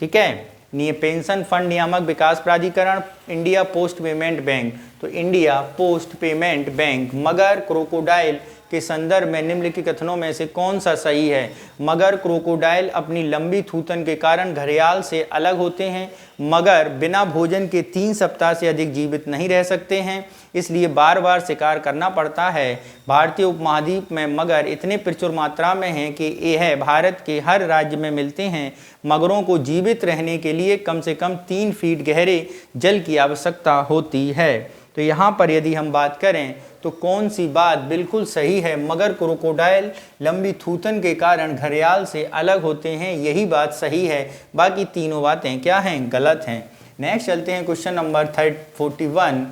ठीक है, पेंशन फंड नियामक विकास प्राधिकरण, इंडिया पोस्ट पेमेंट बैंक। तो इंडिया पोस्ट पेमेंट बैंक। मगर क्रोकोडाइल के संदर्भ में निम्नलिखित कथनों में से कौन सा सही है? मगर क्रोकोडाइल अपनी लंबी थूथन के कारण घड़ियाल से अलग होते हैं। मगर बिना भोजन के 3 सप्ताह से अधिक जीवित नहीं रह सकते हैं, इसलिए बार बार शिकार करना पड़ता है। भारतीय उपमहाद्वीप में मगर इतने प्रचुर मात्रा में हैं कि यह भारत के हर राज्य में मिलते हैं। मगरों को जीवित रहने के लिए कम से कम 3 फीट गहरे जल की आवश्यकता होती है। तो यहाँ पर यदि हम बात करें तो कौन सी बात बिल्कुल सही है? मगर क्रोकोडाइल लंबी थूथन के कारण घड़ियाल से अलग होते हैं, यही बात सही है। बाकी तीनों बातें क्या हैं? गलत हैं। नेक्स्ट चलते हैं क्वेश्चन नंबर 41।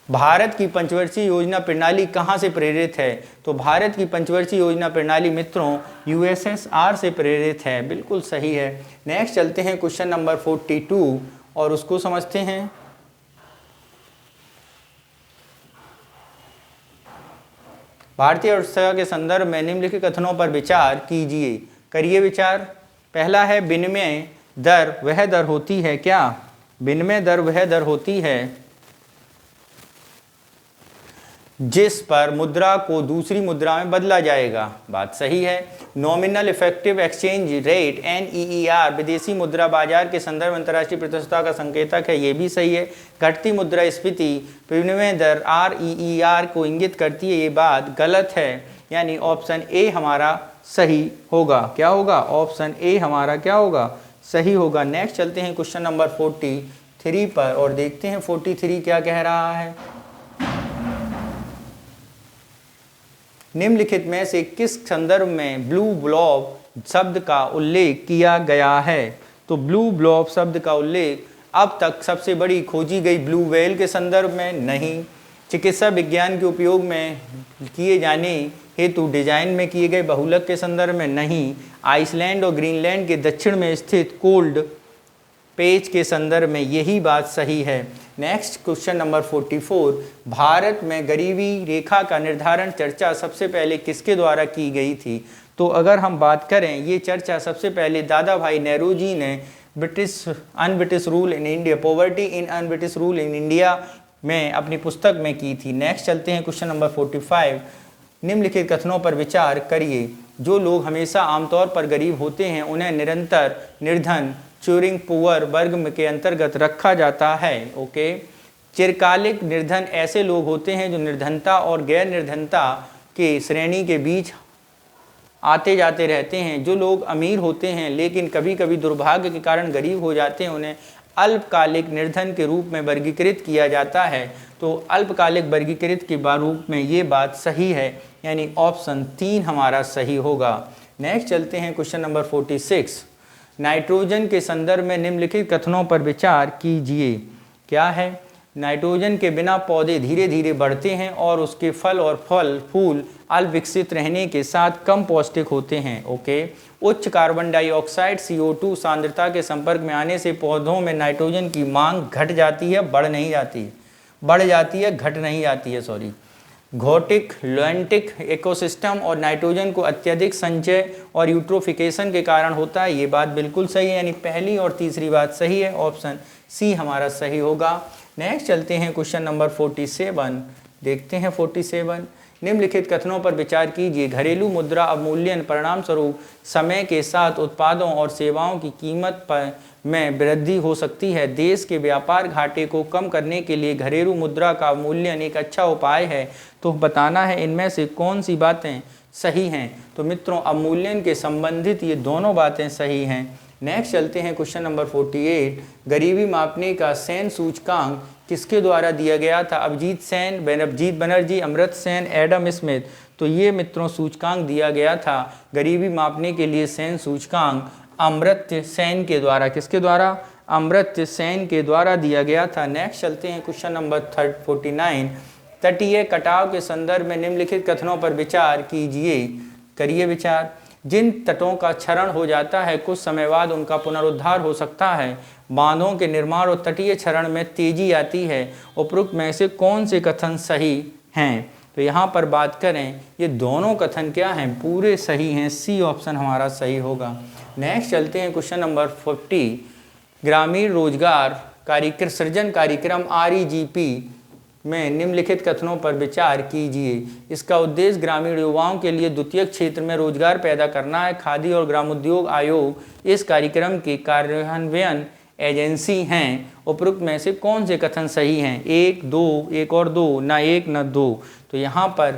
भारत की पंचवर्षीय योजना प्रणाली कहाँ से प्रेरित है? तो भारत की पंचवर्षीय योजना प्रणाली मित्रों यूएसएसआर से प्रेरित है, बिल्कुल सही है। नेक्स्ट चलते हैं क्वेश्चन नंबर 42 और उसको समझते हैं। भारतीय अर्थव्यवस्था के संदर्भ में निम्नलिखित कथनों पर विचार कीजिए। करिए विचार। पहला है विनिमय दर वह दर होती है क्या? विनिमय दर वह दर होती है जिस पर मुद्रा को दूसरी मुद्रा में बदला जाएगा, बात सही है। Nominal effective exchange rate NEER विदेशी मुद्रा बाजार के संदर्भ में अंतर्राष्ट्रीय प्रतिस्पर्धा का संकेतक है, ये भी सही है। घटती मुद्रास्फीति विनिमय दर REER को इंगित करती है, ये बात गलत है, यानी ऑप्शन ए हमारा सही होगा। क्या होगा? ऑप्शन ए हमारा क्या होगा? सही होगा। नेक्स्ट चलते हैं क्वेश्चन नंबर 43 पर और देखते हैं 43 क्या कह रहा है। निम्नलिखित में से किस संदर्भ में ब्लू ब्लॉब शब्द का उल्लेख किया गया है? तो ब्लू ब्लॉब शब्द का उल्लेख अब तक सबसे बड़ी खोजी गई ब्लू व्हेल के संदर्भ में नहीं, चिकित्सा विज्ञान के उपयोग में किए जाने हेतु डिजाइन में किए गए बहुलक के संदर्भ में नहीं, आइसलैंड और ग्रीनलैंड के दक्षिण में स्थित कोल्ड पेज के संदर्भ में, यही बात सही है। Next question number 44। भारत में गरीबी रेखा का निर्धारण चर्चा सबसे पहले किसके द्वारा की गई थी? तो अगर हम बात करें, ये चर्चा सबसे पहले दादा भाई नेहरू जी ने British rule in India, poverty in un-British rule in India में अपनी पुस्तक में की थी। नेक्स्ट चलते हैं क्वेश्चन नंबर 45। निम्नलिखित कथनों पर विचार करिए। जो लोग हमेशा आमतौर पर गरीब होते हैं उन्हें निरंतर निर्धन च्यूरिंग पुअर वर्ग के अंतर्गत रखा जाता है। ओके। चिरकालिक निर्धन ऐसे लोग होते हैं जो निर्धनता और गैर निर्धनता के श्रेणी के बीच आते जाते रहते हैं। जो लोग अमीर होते हैं लेकिन कभी कभी दुर्भाग्य के कारण गरीब हो जाते हैं, उन्हें अल्पकालिक निर्धन के रूप में वर्गीकृत किया जाता है। तो अल्पकालिक वर्गीकृत के रूप में ये बात सही है, यानी ऑप्शन 3 हमारा सही होगा। नेक्स्ट चलते हैं क्वेश्चन नंबर 46। नाइट्रोजन के संदर्भ में निम्नलिखित कथनों पर विचार कीजिए। क्या है? नाइट्रोजन के बिना पौधे धीरे धीरे बढ़ते हैं और उसके फल और फूल अल्प विकसित रहने के साथ कम पौष्टिक होते हैं। ओके। उच्च कार्बन डाइऑक्साइड CO2 सांद्रता के संपर्क में आने से पौधों में नाइट्रोजन की मांग घट जाती है, बढ़ नहीं जाती, बढ़ जाती है, घट नहीं जाती है, सॉरी। घोटिक लोएंटिक इकोसिस्टम और नाइट्रोजन को अत्यधिक संचय और यूट्रोफिकेशन के कारण होता है, ये बात बिल्कुल सही है, यानी पहली और तीसरी बात सही है। ऑप्शन सी हमारा सही होगा। नेक्स्ट चलते हैं क्वेश्चन नंबर 47। देखते हैं 47। निम्नलिखित कथनों पर विचार कीजिए। घरेलू मुद्रा अवमूल्यन परिणाम स्वरूप समय के साथ उत्पादों और सेवाओं की कीमत में वृद्धि हो सकती है। देश के व्यापार घाटे को कम करने के लिए घरेलू मुद्रा का अवमूल्यन एक अच्छा उपाय है। तो बताना है इनमें से कौन सी बातें सही हैं। तो मित्रों अवमूल्यन के संबंधित ये दोनों बातें सही हैं। नेक्स्ट चलते हैं क्वेश्चन नंबर 48। गरीबी मापने का सेन सूचकांक किसके द्वारा दिया गया था? अभिजीत सेन, अभिजीत बनर्जी, अमृत सेन, एडम स्मिथ। तो ये मित्रों सूचकांक दिया गया था गरीबी मापने के लिए सेन सूचकांक अमर्त्य सेन के द्वारा। किसके द्वारा? अमर्त्य सेन के द्वारा दिया गया था। नेक्स्ट चलते हैं क्वेश्चन नंबर 49। तटीय कटाव के संदर्भ में निम्नलिखित कथनों पर विचार कीजिए। करिए विचार। जिन तटों का क्षरण हो जाता है कुछ समय बाद उनका पुनरुद्धार हो सकता है। बांधों के निर्माण और तटीय क्षरण में तेजी आती है। उपरोक्त में से कौन से कथन सही हैं? तो यहाँ पर बात करें, ये दोनों कथन क्या हैं? पूरे सही हैं। सी ऑप्शन हमारा सही होगा। नेक्स्ट चलते हैं क्वेश्चन नंबर 50। ग्रामीण रोजगार सृजन कार्यक्रम REGP में निम्नलिखित कथनों पर विचार कीजिए। इसका उद्देश्य ग्रामीण युवाओं के लिए द्वितीयक क्षेत्र में रोजगार पैदा करना है। खादी और ग्रामोद्योग आयोग इस कार्यक्रम के कार्यान्वयन एजेंसी हैं। उपरोक्त में से कौन से कथन सही हैं? 1, 2, 1 और 2, ना 1 न 2। तो यहाँ पर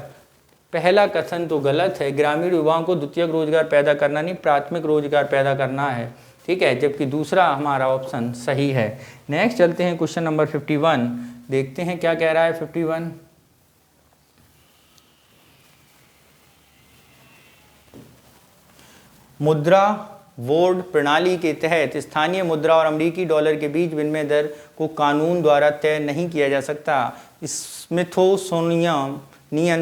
पहला कथन तो गलत है, ग्रामीण युवाओं को द्वितीयक रोजगार पैदा करना नहीं, प्राथमिक रोजगार पैदा करना है, ठीक है, जबकि दूसरा हमारा ऑप्शन सही है। नेक्स्ट चलते हैं क्वेश्चन नंबर 51, देखते हैं क्या कह रहा है 51। मुद्रा बोर्ड प्रणाली के तहत स्थानीय मुद्रा और अमेरिकी डॉलर के बीच विनिमय दर को कानून द्वारा तय नहीं किया जा सकता। स्मिथसोनियन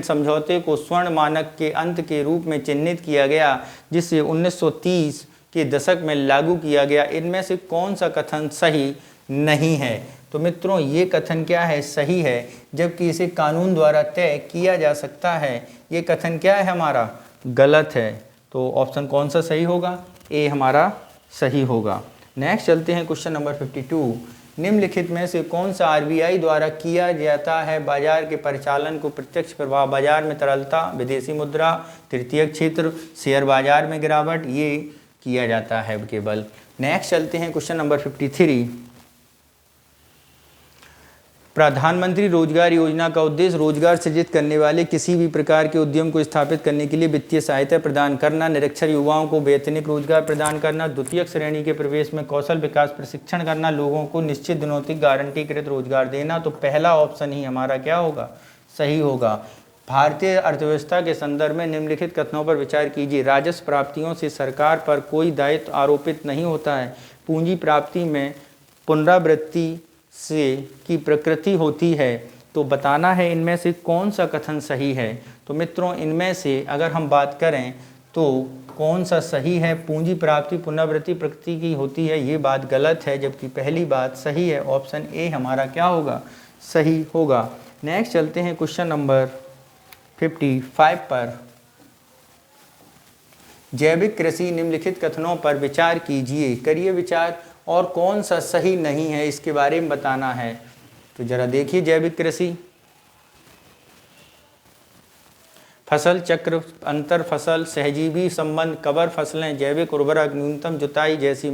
समझौते को स्वर्ण मानक के अंत के रूप में चिन्हित किया गया, जिसे 1930 के दशक में लागू किया गया। इनमें से कौन सा कथन सही नहीं है? तो मित्रों ये कथन क्या है? सही है, जबकि इसे कानून द्वारा तय किया जा सकता है। ये कथन क्या है? हमारा गलत है। तो ऑप्शन कौन सा सही होगा? ए हमारा सही होगा। नेक्स्ट चलते हैं क्वेश्चन नंबर 52। निम्नलिखित में से कौन सा RBI द्वारा किया जाता है बाजार के परिचालन को? प्रत्यक्ष प्रभाव, बाजार में तरलता, विदेशी मुद्रा, तृतीयक क्षेत्र, शेयर बाजार में गिरावट, ये किया जाता है केवल। नेक्स्ट चलते हैं क्वेश्चन नंबर 53। प्रधानमंत्री रोजगार योजना का उद्देश्य रोजगार सृजित करने वाले किसी भी प्रकार के उद्यम को स्थापित करने के लिए वित्तीय सहायता प्रदान करना, निरक्षर युवाओं को वैतनिक रोजगार प्रदान करना, द्वितीयक श्रेणी के प्रवेश में कौशल विकास प्रशिक्षण करना, लोगों को निश्चित दिनों तक गारंटीकृत रोजगार देना। तो पहला ऑप्शन ही हमारा क्या होगा? सही होगा। भारतीय अर्थव्यवस्था के संदर्भ में निम्नलिखित कथनों पर विचार कीजिए। राजस्व प्राप्तियों से सरकार पर कोई दायित्व आरोपित नहीं होता है। पूंजी प्राप्ति में पुनरावृत्ति से की प्रकृति होती है। तो बताना है इनमें से कौन सा कथन सही है। तो मित्रों इनमें से अगर हम बात करें तो कौन सा सही है? पूंजी प्राप्ति पुनरावृत्ति प्रकृति की होती है, ये बात गलत है, जबकि पहली बात सही है। ऑप्शन ए हमारा क्या होगा? सही होगा। नेक्स्ट चलते हैं क्वेश्चन नंबर 55 पर। जैविक कृषि, निम्नलिखित कथनों पर विचार कीजिए, करिए विचार, और कौन सा सही नहीं है इसके बारे में बताना है। तो जरा देखिए, जैविक कृषि, फसल चक्र, अंतर फसल, सहजीवी संबंध, कवर फसलें, जैविक उर्वरक, न्यूनतम जुताई जैसी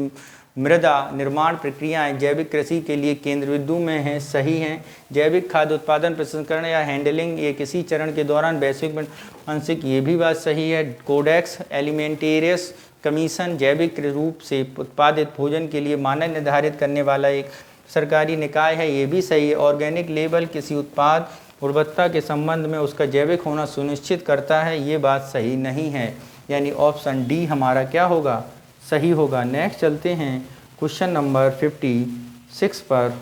मृदा निर्माण प्रक्रियाएं जैविक कृषि के लिए केंद्र बिंदु में हैं, सही हैं। जैविक खाद्य उत्पादन, प्रसंस्करण या हैंडलिंग ये किसी चरण के दौरान वैश्विक आंशिक, ये भी बात सही है। कोडेक्स एलिमेंटेरियस कमीशन जैविक रूप से उत्पादित भोजन के लिए मानक निर्धारित करने वाला एक सरकारी निकाय है, ये भी सही है। ऑर्गेनिक लेबल किसी उत्पाद गुणवत्ता के संबंध में उसका जैविक होना सुनिश्चित करता है, ये बात सही नहीं है, यानी ऑप्शन डी हमारा क्या होगा? सही होगा। नेक्स्ट चलते हैं क्वेश्चन नंबर 56 पर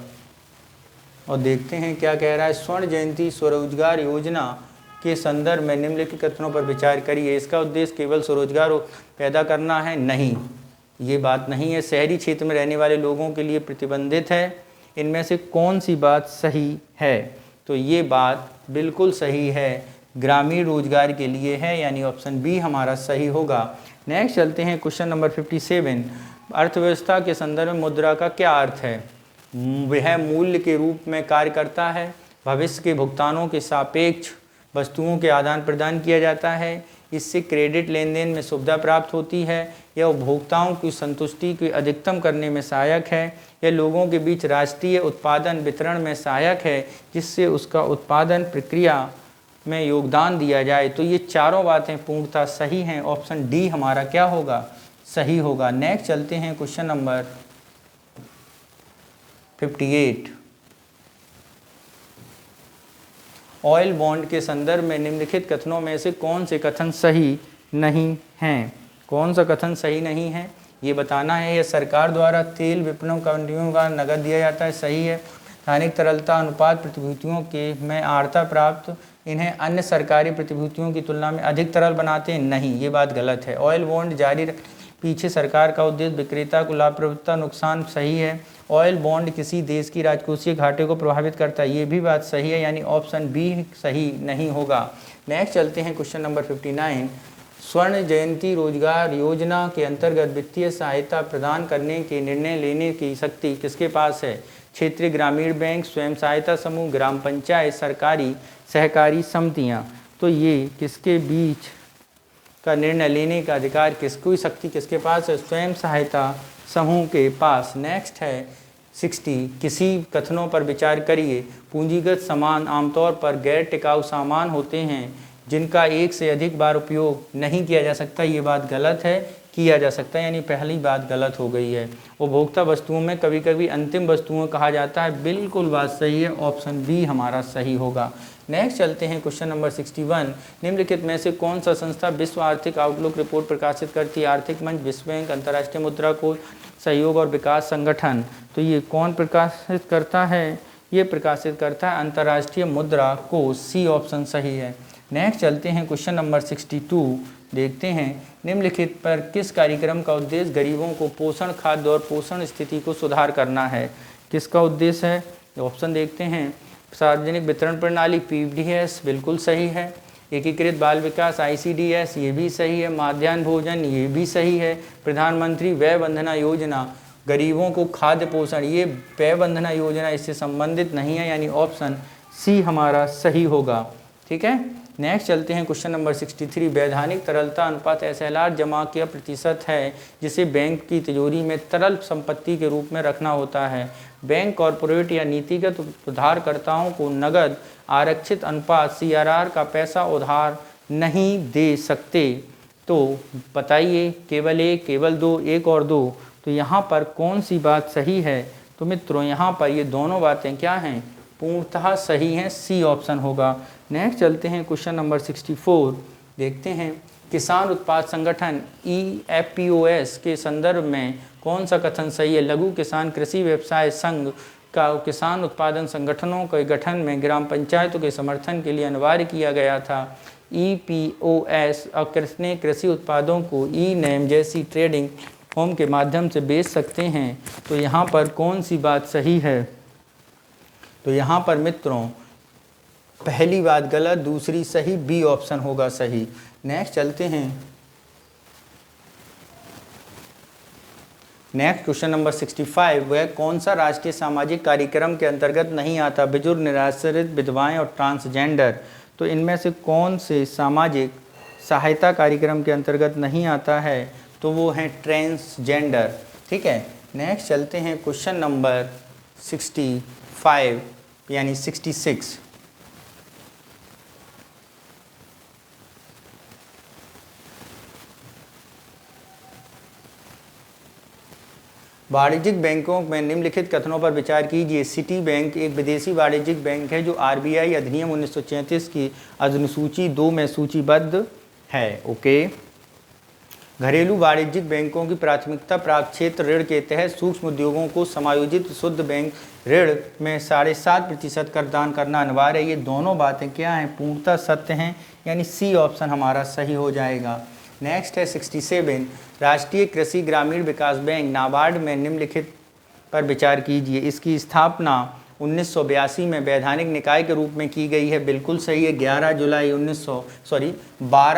और देखते हैं क्या कह रहा है। स्वर्ण जयंती स्वरोजगार योजना के संदर्भ में निम्नलिखित कथनों पर विचार करिए। इसका उद्देश्य केवल स्वरोजगार पैदा करना है? नहीं, ये बात नहीं है। शहरी क्षेत्र में रहने वाले लोगों के लिए प्रतिबंधित है। इनमें से कौन सी बात सही है? तो ये बात बिल्कुल सही है, ग्रामीण रोजगार के लिए है, यानी ऑप्शन बी हमारा सही होगा। नेक्स्ट चलते हैं क्वेश्चन नंबर 57। अर्थव्यवस्था के संदर्भ में मुद्रा का क्या अर्थ है? वह मूल्य के रूप में कार्य करता है, भविष्य के भुगतानों के सापेक्ष वस्तुओं के आदान प्रदान किया जाता है, इससे क्रेडिट लेन देन में सुविधा प्राप्त होती है, यह उपभोक्ताओं की संतुष्टि को अधिकतम करने में सहायक है, यह लोगों के बीच राष्ट्रीय उत्पादन वितरण में सहायक है, जिससे उसका उत्पादन प्रक्रिया में योगदान दिया जाए। तो ये चारों बातें पूर्णतः सही हैं। ऑप्शन डी हमारा क्या होगा? सही होगा। नेक्स्ट चलते हैं क्वेश्चन नंबर 58। ऑयल बॉन्ड के संदर्भ में निम्नलिखित कथनों में से कौन से कथन सही नहीं हैं? कौन सा कथन सही नहीं है ये बताना है। यह सरकार द्वारा तेल विपणन कंपनियों का नकद दिया जाता है, सही है। स्थानिक तरलता अनुपात प्रतिभूतियों के में आर्ता प्राप्त इन्हें अन्य सरकारी प्रतिभूतियों की तुलना में अधिक तरल बनाते हैं, नहीं, ये बात गलत है। ऑयल बॉन्ड जारी पीछे सरकार का उद्देश्य विक्रेता को लाभप्रदता नुकसान, सही है। ऑयल बॉन्ड किसी देश की राजकोषीय घाटे को प्रभावित करता है, ये भी बात सही है, यानी ऑप्शन बी सही नहीं होगा। नेक्स्ट चलते हैं क्वेश्चन नंबर 59। स्वर्ण जयंती रोजगार योजना के अंतर्गत वित्तीय सहायता प्रदान करने के निर्णय लेने की शक्ति किसके पास है? क्षेत्रीय ग्रामीण बैंक, स्वयं सहायता समूह, ग्राम पंचायत, सरकारी सहकारी समितियाँ। तो ये किसके बीच का निर्णय लेने का अधिकार किसको शक्ति किसके पास है? स्वयं सहायता समूह के पास। नेक्स्ट है 60, किसी कथनों पर विचार करिए। पूंजीगत सामान आमतौर पर गैर टिकाऊ सामान होते हैं जिनका एक से अधिक बार उपयोग नहीं किया जा सकता। ये बात गलत है, किया जा सकता है, यानी पहली बात गलत हो गई है। उपभोक्ता वस्तुओं में कभी कभी अंतिम वस्तुओं कहा जाता है, बिल्कुल बात सही है, ऑप्शन बी हमारा सही होगा। नेक्स्ट चलते हैं क्वेश्चन नंबर 61, निम्नलिखित में से कौन सा संस्था विश्व आर्थिक आउटलुक रिपोर्ट प्रकाशित करती है? आर्थिक मंच, विश्व बैंक, अंतर्राष्ट्रीय मुद्रा कोष, सहयोग और विकास संगठन। तो ये कौन प्रकाशित करता है? ये प्रकाशित करता है अंतर्राष्ट्रीय मुद्रा कोष, सी ऑप्शन सही है। नेक्स्ट चलते हैं क्वेश्चन नंबर 62, देखते हैं निम्नलिखित पर किस कार्यक्रम का उद्देश्य गरीबों को पोषण, खाद्य और पोषण स्थिति को सुधार करना है? किसका उद्देश्य है? ऑप्शन देखते हैं। सार्वजनिक वितरण प्रणाली, पीडीएस, बिल्कुल सही है। एकीकृत बाल विकास, आईसीडीएस, ये भी सही है। माध्याह्न भोजन, ये भी सही है। प्रधानमंत्री वय वंदना योजना, गरीबों को खाद्य पोषण, ये वय वंदना योजना इससे संबंधित नहीं है, यानी ऑप्शन सी हमारा सही होगा। ठीक है। नेक्स्ट चलते हैं क्वेश्चन नंबर 63, वैधानिक तरलता अनुपात एसएलआर जमा क्या प्रतिशत है जिसे बैंक की तिजोरी में तरल संपत्ति के रूप में रखना होता है? बैंक, कॉरपोरेट या नीतिगत उधारकर्ताओं को नगद आरक्षित अनुपात सीआरआर का पैसा उधार नहीं दे सकते। तो बताइए, केवल एक, केवल दो, एक और दो। तो यहाँ पर कौन सी बात सही है? तो मित्रों यहाँ पर ये दोनों बातें क्या हैं? पूर्णतः सही हैं, सी ऑप्शन होगा। नेक्स्ट चलते हैं क्वेश्चन नंबर 64, देखते हैं किसान उत्पाद संगठन EFPOS के संदर्भ में कौन सा कथन सही है? लघु किसान कृषि व्यवसाय संघ का किसान उत्पादन संगठनों के गठन में ग्राम पंचायतों के समर्थन के लिए अनिवार्य किया गया था। EPOS ने कृषि उत्पादों को ई-नैम जैसी ट्रेडिंग फॉर्म के माध्यम से बेच सकते हैं। तो यहाँ पर कौन सी बात सही है? तो यहाँ पर मित्रों पहली बात गलत, दूसरी सही, बी ऑप्शन होगा सही। नेक्स्ट चलते हैं नेक्स्ट क्वेश्चन नंबर 65, वह कौन सा राष्ट्रीय सामाजिक कार्यक्रम के अंतर्गत नहीं आता? बुजुर्ग, निराश्रित, विधवाएं और ट्रांसजेंडर। तो इनमें से कौन से सामाजिक सहायता कार्यक्रम के अंतर्गत नहीं आता है? तो वो हैं ट्रांसजेंडर। ठीक है। नेक्स्ट चलते हैं क्वेश्चन नंबर 65 यानी 66, वाणिज्यिक बैंकों में निम्नलिखित कथनों पर विचार कीजिए। सिटी बैंक एक विदेशी वाणिज्यिक बैंक है जो आरबीआई अधिनियम 1933 की अनुसूची 2 में सूचीबद्ध है। ओके। घरेलू वाणिज्यिक बैंकों की प्राथमिकता प्राप्त क्षेत्र ऋण के तहत सूक्ष्म उद्योगों को समायोजित शुद्ध बैंक ऋण में 7.5% कर दान करना अनिवार्य है। ये दोनों बातें क्या हैं? पूर्णतः सत्य हैं, यानी सी ऑप्शन हमारा सही हो जाएगा। नेक्स्ट है 67, राष्ट्रीय कृषि ग्रामीण विकास बैंक नाबार्ड में निम्नलिखित पर विचार कीजिए। इसकी स्थापना 1982 में वैधानिक निकाय के रूप में की गई है। बिल्कुल सही है। 12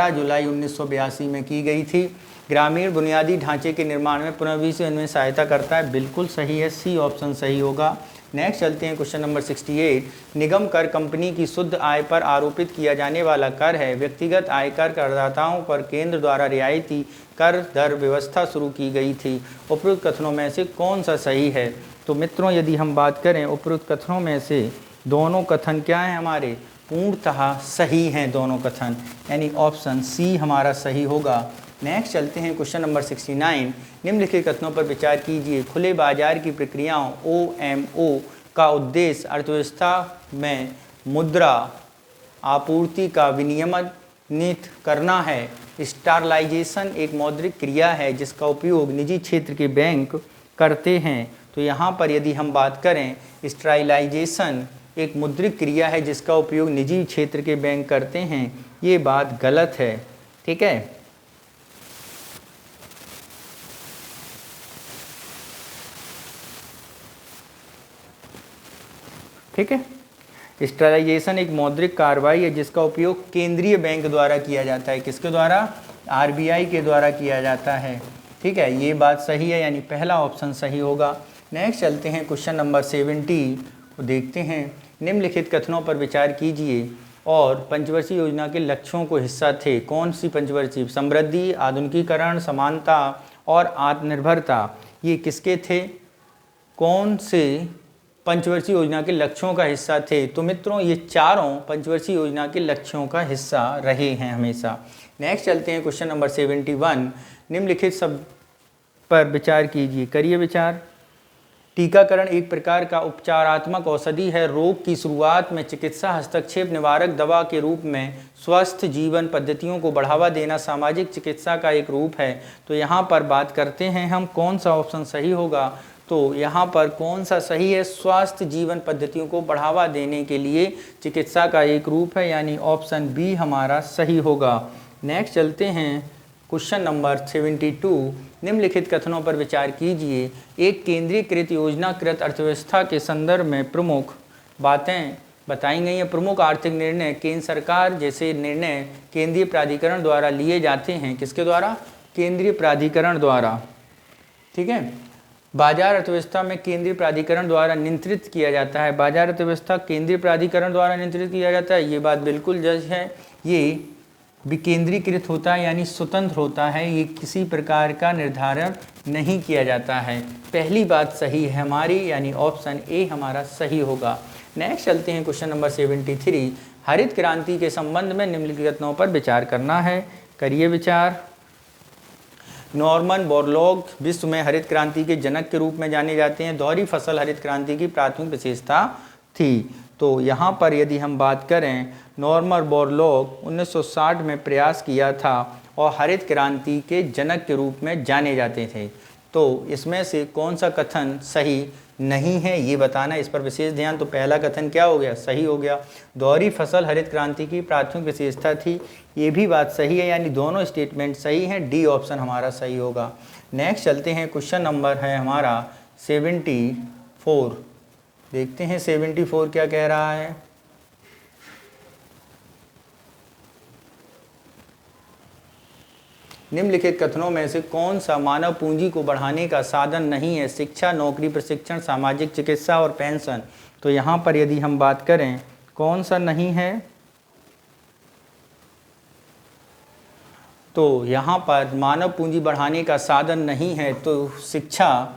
जुलाई 1982 में की गई थी। ग्रामीण बुनियादी ढांचे के निर्माण में पुनर्विकास में सहायता करता है। बिल्कुल सही है, सी ऑप्शन सही होगा। नेक्स्ट चलते हैं क्वेश्चन नंबर 68, निगम कर कंपनी की शुद्ध आय पर आरोपित किया जाने वाला कर है। व्यक्तिगत आयकर करदाताओं पर केंद्र द्वारा रियायती कर दर व्यवस्था शुरू की गई थी। उपरोक्त कथनों में से कौन सा सही है? तो मित्रों यदि हम बात करें उपरोक्त कथनों में से दोनों कथन क्या हैं हमारे? पूर्णतः सही हैं दोनों कथन, यानी ऑप्शन सी हमारा सही होगा। नेक्स्ट चलते हैं क्वेश्चन नंबर 69, निम्नलिखित कथनों पर विचार कीजिए। खुले बाजार की प्रक्रियाओं OMO का उद्देश्य अर्थव्यवस्था में मुद्रा आपूर्ति का विनियमित करना है। स्टरलाइजेशन एक मौद्रिक क्रिया है जिसका उपयोग निजी क्षेत्र के बैंक करते हैं। तो यहाँ पर यदि हम बात करें, स्टरलाइजेशन एक मुद्रिक क्रिया है जिसका उपयोग निजी क्षेत्र के बैंक करते हैं, ये बात गलत है। ठीक है। ठीक है। स्टरलाइजेशन एक मौद्रिक कार्रवाई है जिसका उपयोग केंद्रीय बैंक द्वारा किया जाता है। किसके द्वारा? आरबीआई के द्वारा किया जाता है। ठीक है, ये बात सही है, यानी पहला ऑप्शन सही होगा। नेक्स्ट चलते हैं क्वेश्चन नंबर 70 को देखते हैं। निम्नलिखित कथनों पर विचार कीजिए और पंचवर्षीय योजना के लक्ष्यों को हिस्सा थे। कौन सी पंचवर्षीय? समृद्धि, आधुनिकीकरण, समानता और आत्मनिर्भरता। ये किसके थे? कौन से पंचवर्षीय योजना के लक्ष्यों का हिस्सा थे? तो मित्रों ये चारों पंचवर्षीय योजना के लक्ष्यों का हिस्सा रहे हैं हमेशा। नेक्स्ट चलते हैं क्वेश्चन नंबर 71। निम्नलिखित सब पर विचार कीजिए, करिए विचार। टीकाकरण एक प्रकार का उपचारात्मक औषधि है। रोग की शुरुआत में चिकित्सा हस्तक्षेप निवारक दवा के रूप में स्वस्थ जीवन पद्धतियों को बढ़ावा देना सामाजिक चिकित्सा का एक रूप है। तो यहाँ पर बात करते हैं हम कौन सा ऑप्शन सही होगा। तो यहाँ पर कौन सा सही है? स्वास्थ्य जीवन पद्धतियों को बढ़ावा देने के लिए चिकित्सा का एक रूप है, यानी ऑप्शन बी हमारा सही होगा। नेक्स्ट चलते हैं क्वेश्चन नंबर 72। निम्नलिखित कथनों पर विचार कीजिए। एक केंद्रीकृत योजनाकृत अर्थव्यवस्था के संदर्भ में प्रमुख बातें बताई गई हैं। प्रमुख आर्थिक निर्णय केंद्र सरकार जैसे निर्णय केंद्रीय प्राधिकरण द्वारा लिए जाते हैं। किसके द्वारा? केंद्रीय प्राधिकरण द्वारा। ठीक है, बाजार अर्थव्यवस्था में केंद्रीय प्राधिकरण द्वारा नियंत्रित किया जाता है। बाजार अर्थव्यवस्था केंद्रीय प्राधिकरण द्वारा नियंत्रित किया जाता है, ये बात बिल्कुल जज है। ये विकेंद्रीकृत होता है यानी स्वतंत्र होता है, ये किसी प्रकार का निर्धारण नहीं किया जाता है। पहली बात सही है हमारी, यानी ऑप्शन ए हमारा सही होगा। नेक्स्ट चलते हैं क्वेश्चन नंबर 73। हरित क्रांति के संबंध में निम्नलिखित कथनों पर विचार करना है, करिए विचार। नॉर्मन बोरलॉग विश्व में हरित क्रांति के जनक के रूप में जाने जाते हैं। दोहरी फसल हरित क्रांति की प्राथमिक विशेषता थी। तो यहाँ पर यदि हम बात करें, नॉर्मन बोरलॉग 1960 में प्रयास किया था और हरित क्रांति के जनक के रूप में जाने जाते थे। तो इसमें से कौन सा कथन सही नहीं है ये बताना, इस पर विशेष ध्यान। तो पहला कथन क्या हो गया? सही हो गया। दोहरी फसल हरित क्रांति की प्राथमिक विशेषता थी, ये भी बात सही है, यानी दोनों स्टेटमेंट सही हैं। डी ऑप्शन हमारा सही होगा। नेक्स्ट चलते हैं क्वेश्चन नंबर है हमारा 74। देखते हैं 74 क्या कह रहा है। निम्नलिखित कथनों में से कौन सा मानव पूंजी को बढ़ाने का साधन नहीं है? शिक्षा, नौकरी, प्रशिक्षण, सामाजिक चिकित्सा और पेंशन। तो यहाँ पर यदि हम बात करें कौन सा नहीं है, तो यहाँ पर मानव पूंजी बढ़ाने का साधन नहीं है। तो शिक्षा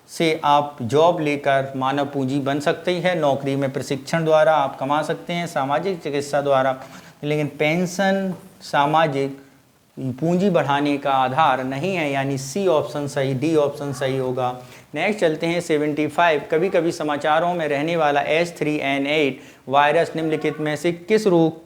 से आप जॉब लेकर मानव पूंजी बन सकती है, नौकरी में प्रशिक्षण द्वारा आप कमा सकते हैं, सामाजिक चिकित्सा द्वारा, लेकिन पेंशन सामाजिक पूंजी बढ़ाने का आधार नहीं है, यानी सी ऑप्शन सही, डी ऑप्शन सही होगा। नेक्स्ट चलते हैं 75। कभी कभी समाचारों में रहने वाला H3N8 वायरस निम्नलिखित में से किस रोग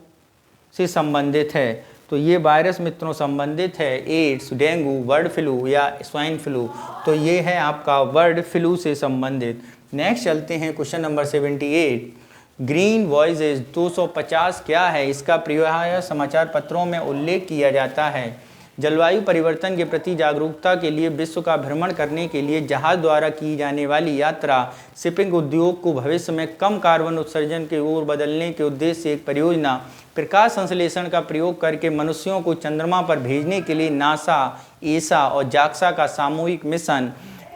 से संबंधित है? तो ये वायरस मित्रों संबंधित है एड्स, डेंगू, बर्ड फ्लू या स्वाइन फ्लू। तो ये है आपका बर्ड फ्लू से संबंधित। नेक्स्ट चलते हैं क्वेश्चन नंबर 78। ग्रीन वॉइसेस 250 क्या है? इसका प्रायः समाचार पत्रों में उल्लेख किया जाता है। जलवायु परिवर्तन के प्रति जागरूकता के लिए विश्व का भ्रमण करने के लिए जहाज द्वारा की जाने वाली यात्रा शिपिंग उद्योग को भविष्य में कम कार्बन उत्सर्जन की ओर बदलने के उद्देश्य से एक परियोजना। प्रकाश संश्लेषण का प्रयोग करके मनुष्यों को चंद्रमा पर भेजने के लिए नासा, ईसा और जाक्सा का सामूहिक मिशन।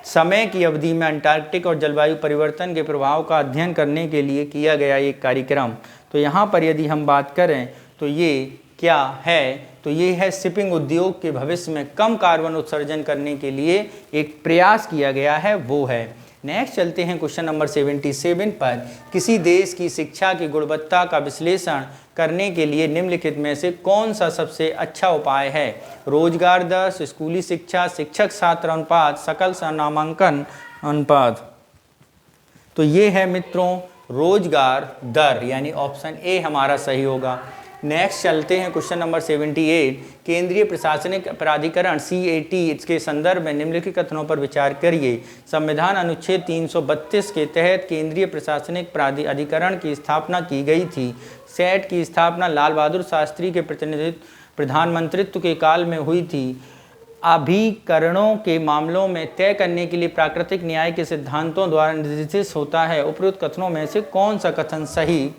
समय की अवधि में अंटार्कटिक और जलवायु परिवर्तन के प्रभाव का अध्ययन करने के लिए किया गया एक कार्यक्रम। तो यहाँ पर यदि हम बात करें तो ये क्या है? तो ये है शिपिंग उद्योग के भविष्य में कम कार्बन उत्सर्जन करने के लिए एक प्रयास किया गया है, वो है। नेक्स्ट चलते हैं क्वेश्चन नंबर 77 पर। किसी देश की शिक्षा की गुणवत्ता का विश्लेषण करने के लिए निम्नलिखित में से कौन सा सबसे अच्छा उपाय है? रोजगार दर, स्कूली शिक्षा, शिक्षक छात्र अनुपात, सकल नामांकन अनुपात। तो ये है मित्रों रोजगार दर, यानी ऑप्शन ए हमारा सही होगा। नेक्स्ट चलते हैं क्वेश्चन नंबर 78। केंद्रीय प्रशासनिक प्राधिकरण CAT इसके संदर्भ में निम्नलिखित कथनों पर विचार करिए। संविधान अनुच्छेद 332 के तहत केंद्रीय प्रशासनिक प्राधिकरण की स्थापना की गई थी। सेट की स्थापना लाल बहादुर शास्त्री के प्रधानमंत्रित्व के काल में हुई थी। अभिकरणों के मामलों में तय करने के लिए प्राकृतिक न्याय के सिद्धांतों द्वारा निर्देशित होता है। उपरोक्त कथनों में से कौन सा कथन सही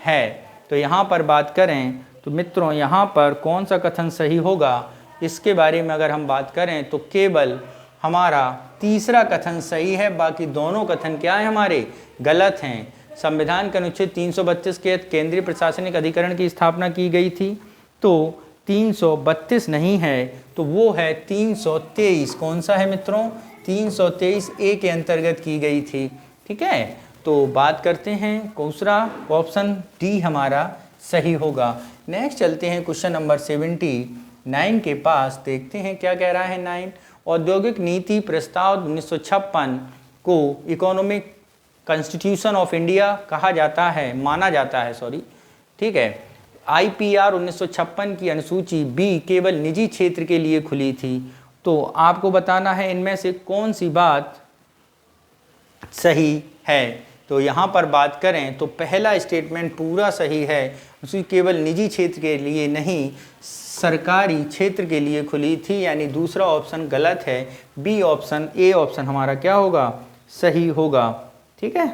है? तो यहाँ पर बात करें तो मित्रों यहाँ पर कौन सा कथन सही होगा, इसके बारे में अगर हम बात करें तो केवल हमारा तीसरा कथन सही है, बाकी दोनों कथन क्या है हमारे गलत हैं। संविधान के अनुच्छेद 332 के तहत केंद्रीय प्रशासनिक अधिकरण की स्थापना की गई थी, तो 332 नहीं है, तो वो है 323। कौन सा है मित्रों? 323 ए के अंतर्गत की गई थी। ठीक है, तो बात करते हैं दूसरा, ऑप्शन डी हमारा सही होगा। नेक्स्ट चलते हैं क्वेश्चन नंबर 79 के पास, देखते हैं क्या कह रहा है 9। औद्योगिक नीति प्रस्ताव 1956 को इकोनॉमिक कॉन्स्टिट्यूशन ऑफ इंडिया कहा जाता है, माना जाता है, सॉरी। ठीक है, IPR 1956 की अनुसूची बी केवल निजी क्षेत्र के लिए खुली थी, तो आपको बताना है इनमें से कौन सी बात सही है। तो यहाँ पर बात करें तो पहला स्टेटमेंट पूरा सही है, उसकी केवल निजी क्षेत्र के लिए नहीं सरकारी क्षेत्र के लिए खुली थी, यानी दूसरा ऑप्शन गलत है। बी ऑप्शन, ए ऑप्शन हमारा क्या होगा? सही होगा। ठीक है,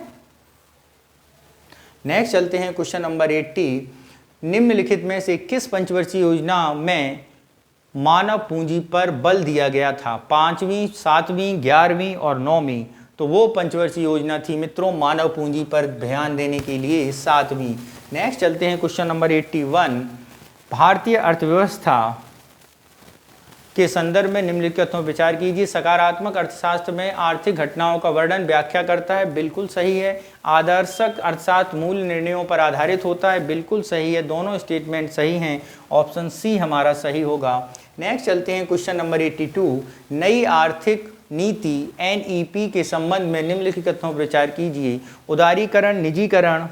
नेक्स्ट चलते हैं क्वेश्चन नंबर 80। निम्नलिखित में से किस पंचवर्षीय योजना में मानव पूंजी पर बल दिया गया था? 5वीं, 7वीं, 11वीं और 9वीं। तो वो पंचवर्षीय योजना थी मित्रों मानव पूंजी पर ध्यान देने के लिए 7वीं। नेक्स्ट चलते हैं क्वेश्चन नंबर 81। भारतीय अर्थव्यवस्था के संदर्भ में निम्नलिखित कथनों पर विचार कीजिए। सकारात्मक अर्थशास्त्र में आर्थिक घटनाओं का वर्णन व्याख्या करता है, बिल्कुल सही है। आदर्शक अर्थशास्त्र मूल निर्णयों पर आधारित होता है, बिल्कुल सही है। दोनों स्टेटमेंट सही हैं, ऑप्शन सी हमारा सही होगा। नेक्स्ट चलते हैं क्वेश्चन नंबर 82। नई आर्थिक नीति NEP के संबंध में निम्नलिखित कथनों पर विचार कीजिए। उदारीकरण, निजीकरण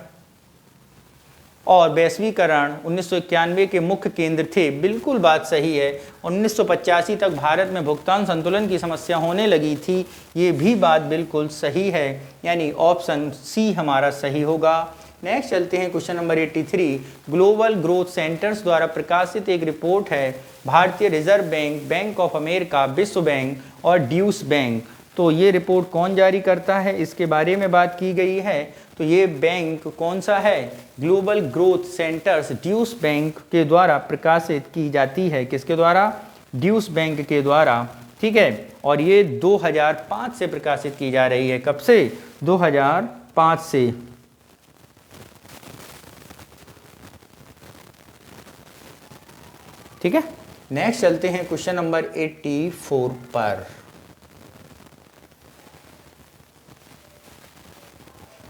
और वैश्वीकरण 1991 के मुख्य केंद्र थे, बिल्कुल बात सही है। 1985 तक भारत में भुगतान संतुलन की समस्या होने लगी थी, ये भी बात बिल्कुल सही है, यानी ऑप्शन सी हमारा सही होगा। नेक्स्ट चलते हैं question number 83। Global growth centres द्वारा प्रकाशित एक रिपोर्ट है भारतीय reserve bank, bank of America, विश्व बैंक और ड्यूस बैंक। तो ये रिपोर्ट कौन जारी करता है, इसके बारे में बात की गई है। तो ये बैंक कौन सा है? ग्लोबल ग्रोथ सेंटर्स ड्यूस बैंक के द्वारा प्रकाशित की जाती है। किसके द्वारा? ड्यूस बैंक के द्वारा। ठीक है, और ये 2005 से प्रकाशित की जा रही है। कब से? 2005 से। ठीक है, नेक्स्ट चलते हैं क्वेश्चन नंबर 84 पर।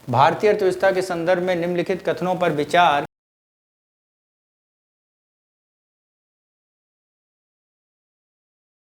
भारतीय अर्थव्यवस्था के संदर्भ में निम्नलिखित कथनों पर विचार